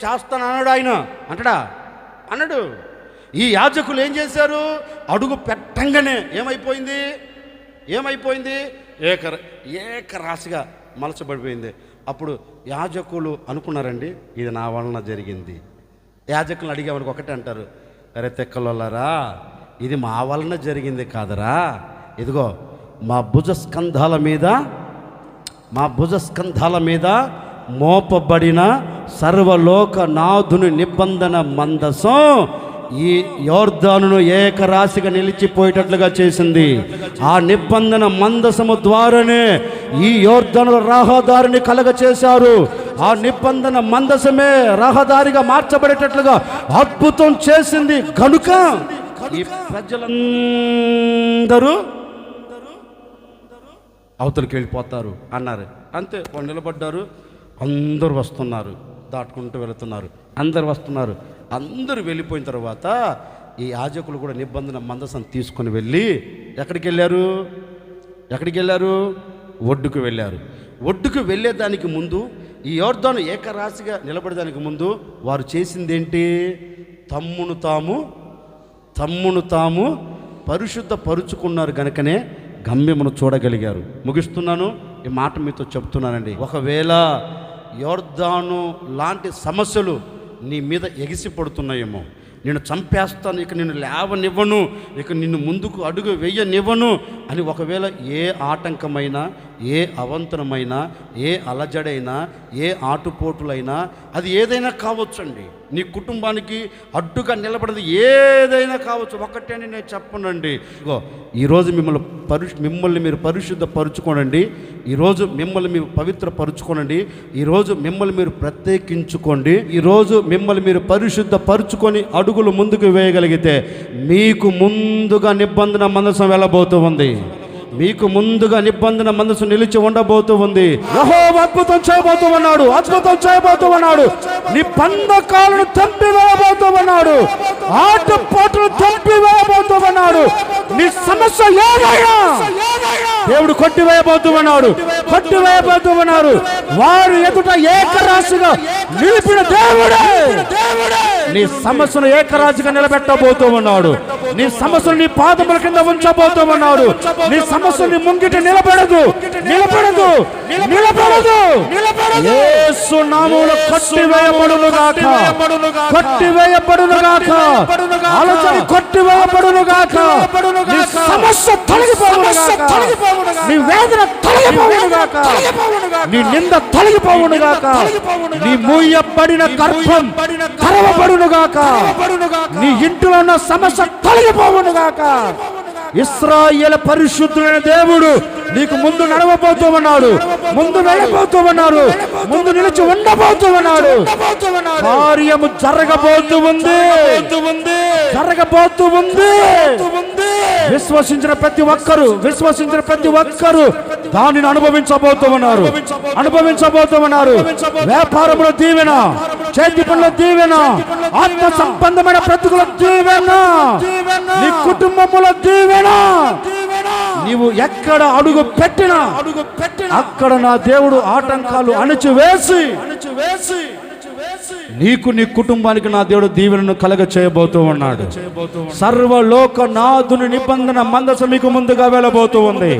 చేస్తాను అన్నాడు ఆయన. అన్నాడు. ఈ యాజకులు ఏం చేశారు? అడుగు పెట్టంగానే ఏమైపోయింది? ఏకరాశిగా మలచబడిపోయింది. అప్పుడు యాజకులు అనుకున్నారండి, ఇది నా వలన జరిగింది. యాజకులను అడిగేవాడికి ఒకటే అంటారు, అరే తెక్కలరా, ఇది మా వలన జరిగింది కాదరా, ఇదిగో మా భుజస్కంధాల మీద మోపబడిన సర్వలోక నాథుని నిబంధన మందసం ఈ యోర్దానును ఏకరాశిగా నిలిచిపోయేటట్లుగా చేసింది. ఆ నిబంధన మందసము ద్వారానే ఈ యోర్దాను రహదారిని కలగ చేశారు. ఆ నిబంధన మందసమే రహదారిగా మార్చబడేటట్లుగా అద్భుతం చేసింది. కనుక ఈ ప్రజలందరూ అవతలికి వెళ్ళిపోతారు అన్నారు. అంతే, వాళ్ళు నిలబడ్డారు. అందరూ వస్తున్నారు, దాటుకుంటూ వెళుతున్నారు. అందరూ వెళ్ళిపోయిన తర్వాత ఈ యాజకులు కూడా నిబంధన మందసం తీసుకొని వెళ్ళి ఎక్కడికి వెళ్ళారు? ఒడ్డుకు వెళ్ళారు. ఒడ్డుకు వెళ్ళేదానికి ముందు ఈ యోర్దాను ఏకరాశిగా నిలబడడానికి ముందు వారు చేసిందేంటి? తమ్మును తాము పరిశుద్ధ పరుచుకున్నారు గనుకనే గమ్యమును చూడగలిగారు. ముగిస్తున్నాను, ఈ మాట మీతో చెప్తున్నానండి. ఒకవేళ యోర్దాను లాంటి సమస్యలు నీ మీద ఎగిసి పడుతున్నాయేమో, నేను చంపేస్తాను, ఇక నిన్ను లేవనివ్వను, ఇక నిన్ను ముందుకు అడుగు వెయ్యనివ్వను అని ఒకవేళ ఏ ఆటంకమైనా, ఏ అవంతరమైనా, ఏ అలజడైనా, ఏ ఆటుపోటులైనా, అది ఏదైనా కావచ్చండి, నీ కుటుంబానికి అడ్డుగా నిలబడదు ఏదైనా కావచ్చు. ఒకటే అని నేను చెప్పనండి. ఇగో ఈరోజు మిమ్మల్ని మీరు పరిశుద్ధ పరుచుకోనండి. ఈరోజు మిమ్మల్ని మీరు పవిత్ర పరుచుకోనండి. ఈరోజు మిమ్మల్ని మీరు ప్రత్యేకించుకోండి. ఈరోజు మిమ్మల్ని మీరు పరిశుద్ధ పరుచుకొని అడుగులు ముందుకు వేయగలిగితే మీకు ముందుగా నిబంధన మందసం వెళ్ళబోతూ ఉంది. మీకు ముందుగా నిబంధన మనసు నిలిచి ఉండబోతూ ఉంది. యెహోవా అద్భుతం చేయబోతూ ఉన్నాడు. నీ బంధకాలను చంపివేయబోతూ ఉన్నాడు. ఆటపోటును చంపివేయబోతూ ఉన్నాడు. నీ సమస్య ఏదైనా దేవుడు కొట్టివేయబోతూ ఉన్నాడు. వారు ఎదుట ఏకరాశిగా నిలిపిన దేవుడే నీ సమస్యను ఏకరాశిగా నిలబెట్టబోతూ ఉన్నాడు. నీ సమస్యను నీ పాదముల కింద ఉంచబోతూ ఉన్నాడు. నీ సమస్యని ముంగిట నిలబడదు. యేసు నామములో కొట్టివేయబడును గాక. ఆలోచన కొట్టివేయబడును గాక. నీ సమస్య తొలగిపోవును గాక. నీ వేదన తొలగిపోవును గాక. నీ నింద తొలగిపోవును గాక. నీ మూయబడిన గర్భం తెరవబడును గాక. నీ ఇంటిలో ఉన్న సమస్య తొలగిపోవును గాక. ఇశ్రాయేలు పరిశుద్ధుడైన దేవుడు నీకు ముందు నడవబోతూ ఉన్నాడు. ముందు వెళ్ళబోతూ ఉన్నారు. ముందు నిలిచి ఉండబోతూ ఉన్నాడు. కార్యము జరగబోతూ ఉంది. విశ్వసించిన ప్రతి ఒక్కరు దానిని అనుభవించబోతూ ఉన్నారు. వ్యాపారంలో దీవెన, చేతి పనుల దీవెన, ఆత్మ సంబంధమైన బ్రతుకుల దీవెన, నీ కుటుంబంలో దీవెన. నీవు ఎక్కడ అడుగు పెట్టినా అక్కడ నా దేవుడు ఆటంకాలు అణచివేసి నీకు, నీ కుటుంబానికి నా దేవుడు దీవెనను కలగ చేయబోతూ ఉన్నాడు. సర్వలోకనాథుని నిబంధన మందసం మీకు ముందుగా వెళ్ళబోతూ ఉంది.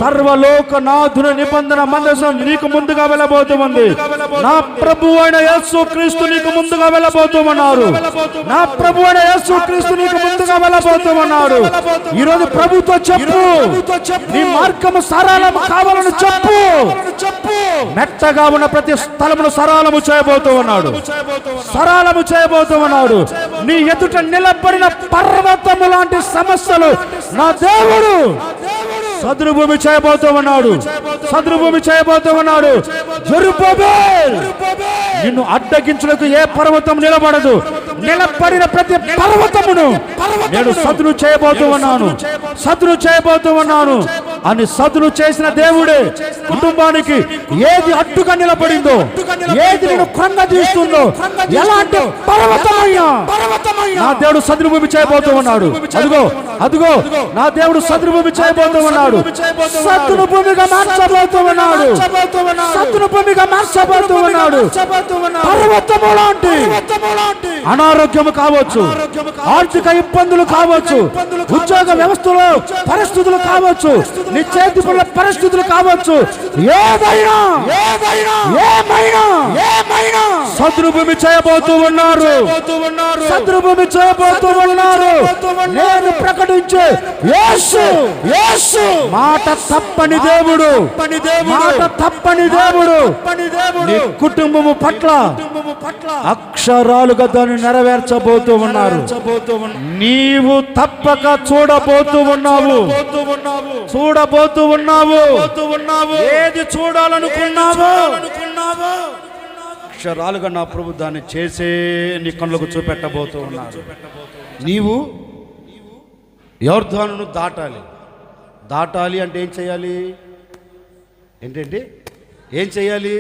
సర్వలోకనాథుని నిబంధన మందసం నీకు ముందుగా వెళ్ళబోతూ ఉంది. నా ప్రభువు అయిన యేసుక్రీస్తు నీకు ముందుగా వెళ్ళబోతూ ఉన్నారు. ఈరోజు ప్రభుతో చెప్పు, నీ మార్గము సరళము కావాలని చెప్పు. మెట్టగా ఉన్న ప్రతి స్థలమును సరళము చేయబోతూ ఉన్నాడు. నీ ఎదుట నిలబడిన పర్వతము లాంటి సమస్యలు నా దేవుడు సదురుభూమి చేయబోతూ ఉన్నాడు. జెరుబ్బేల్, నిన్ను అడ్డగించుటకు ఏ పర్వతం నిలబడదు. నిలబడిన ప్రతి పర్వతమును నేను సదును చేయబోతూ ఉన్నాను అని సదును చేసిన దేవుడే కుటుంబానికి ఏది అడ్డుగా నిలబడిందో, ఏది నేను కృంగదీస్తుందో, ఎలాంటి పర్వతమైనా నా దేవుడు సదురుభూమి చేయబోతూ ఉన్నాడు. అదుగో నా దేవుడు సదురుభూమి చేయబోతూ ఉన్నాడు. సద్దును భూమిగా మార్చబోతూ ఉన్నాడు. పర్వతము లాంటి అనారోగ్యము కావచ్చు, ఆర్థిక ఇబ్బందులు కావచ్చు, ఉద్యోగ వ్యవస్థలో పరిస్థితులు కావచ్చు, నీ చేతి పనుల పరిస్థితులు కావచ్చు, ఏమైనా సద్రుభూమి చేయబోతూ ఉన్నారు. నేను ప్రకటించే యేసు మాట తప్పని దేవుడు, నీ కుటుంబము పట్ల అక్షరాలుగా దాన్ని నెరవేర్చబోతూ ఉన్నారు. నీవు తప్పక చూడబోతూ ఉన్నావు. ఏది చూడాలనుకున్నావో అక్షరాలుగా నా ప్రభు దాన్ని చేసే నీ కళ్ళకు చూపెట్టబోతూ ఉన్నారు. నీవు యోర్దానును దాటాలి అంటే ఏం చేయాలి? ఏంటంటే ఏం చేయాలి?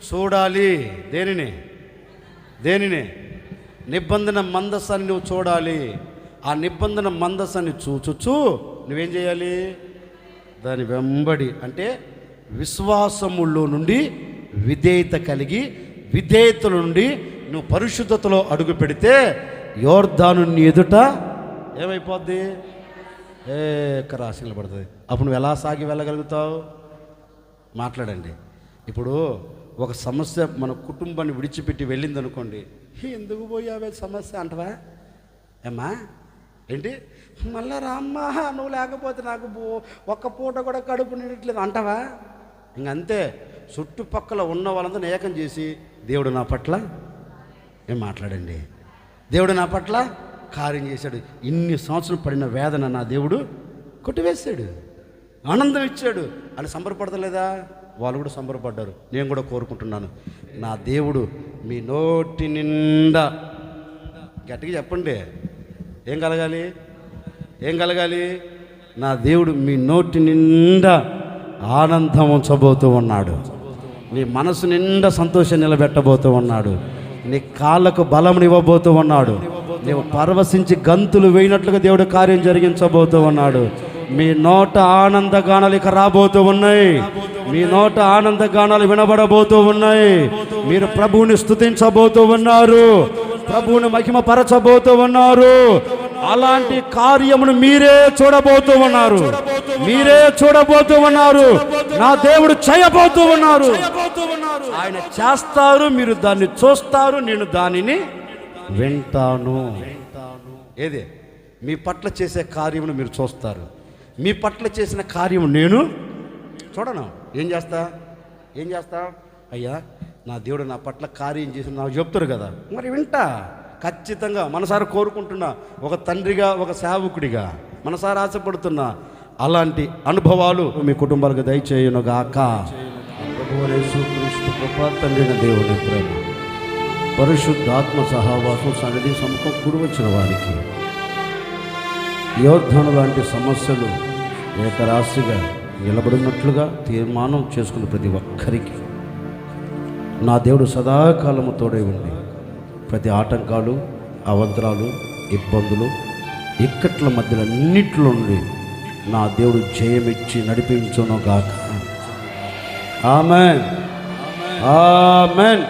చూడాలి. దేనిని? నిబంధన మందసాన్ని నువ్వు చూడాలి. ఆ నిబంధన మందసాన్ని చూచుచు నువ్వేం చేయాలి? దాని వెంబడి, అంటే విశ్వాసములో నుండి విధేయత కలిగి విధేయత నుండి నువ్వు పరిశుద్ధతలో అడుగు పెడితే యోర్దాను నీ ఎదుట ఏమైపోద్ది? రాశిలో పడుతుంది. అప్పుడు నువ్వు ఎలా సాగి వెళ్ళగలుగుతావు? మాట్లాడండి. ఇప్పుడు ఒక సమస్య మన కుటుంబాన్ని విడిచిపెట్టి వెళ్ళింది అనుకోండి, ఎందుకు పోయావే సమస్య అంటవా? ఏమ్మా ఏంటి మళ్ళా రామ్మా, నువ్వు లేకపోతే నాకు ఒక్క పూట కూడా కడుపు నిండట్లేదు అంటవా? ఇంకంతే. చుట్టుపక్కల ఉన్న వాళ్ళంతా ఏకం చేసి దేవుడు నా పట్ల ఏం మాట్లాడండి, దేవుడు నా పట్ల కార్యం చేశాడు, ఇన్ని సంవత్సరం పడిన వేదన నా దేవుడు కొట్టివేశాడు, ఆనందం ఇచ్చాడు అని సంబరపడతలేదా? వాళ్ళు కూడా సంబరపడ్డారు. నేను కూడా కోరుకుంటున్నాను, నా దేవుడు మీ నోటి నిండా, గట్టిగా చెప్పండి, ఏం కలగాలి? ఏం కలగాలి? నా దేవుడు మీ నోటి నిండా ఆనందం ఉంచబోతూ ఉన్నాడు, నీ మనసు నిండా సంతోషం నిలబెట్టబోతూ ఉన్నాడు, నీ కాళ్ళకు బలమునివ్వబోతూ ఉన్నాడు, నీవు పరవశించి గంతులు వేయినట్లుగా దేవుడు కార్యం జరిగించబోతూ ఉన్నాడు. మీ నోట ఆనందగానాలు ఇక రాబోతూ ఉన్నాయి, మీ నోట ఆనందగానాలు వినబడబోతూ ఉన్నాయి. మీరు ప్రభువుని స్తుతించబోతూ ఉన్నారు, ప్రభువుని మహిమపరచబోతూ ఉన్నారు. అలాంటి కార్యమును మీరే చూడబోతూ ఉన్నారు, మీరే చూడబోతూ ఉన్నారు. నా దేవుడు చేయబోతూ ఉన్నారు, ఆయన చేస్తారు, మీరు దాన్ని చూస్తారు, నేను దానిని వింటాను. ఏదే మీ పట్ల చేసే కార్యమును మీరు చూస్తారు, మీ పట్ల చేసిన కార్యము నేను చూడను. ఏం చేస్తా? అయ్యా నా దేవుడు నా పట్ల కార్యం చేసి నాకు చెప్తారు కదా, మరి వింటా ఖచ్చితంగా. మనసారా కోరుకుంటున్నా, ఒక తండ్రిగా ఒక సేవకుడిగా మనసారా ఆశపడుతున్నా. అలాంటి అనుభవాలు మీ కుటుంబాలకు దయచేయునుగాక. యేసుక్రీస్తు కృప, తండ్రిన దేవుని ప్రేమ, పరిశుద్ధాత్మ సహవాసం సన్నిధి సముఖం కూడి వచ్చిన వారికి యోర్దాను లాంటి సమస్యలు ఏకరాశిగా నిలబడినట్లుగా తీర్మానం చేసుకున్న ప్రతి ఒక్కరికి నా దేవుడు సదాకాలము తోడై ఉండి ప్రతి ఆటంకాలు, అవంతరాలు, ఇబ్బందులు, ఇక్కట్ల మధ్యలో అన్నిట్లో నుండి నా దేవుడు జయమిచ్చి నడిపించును గాక. ఆమేన్, ఆమేన్.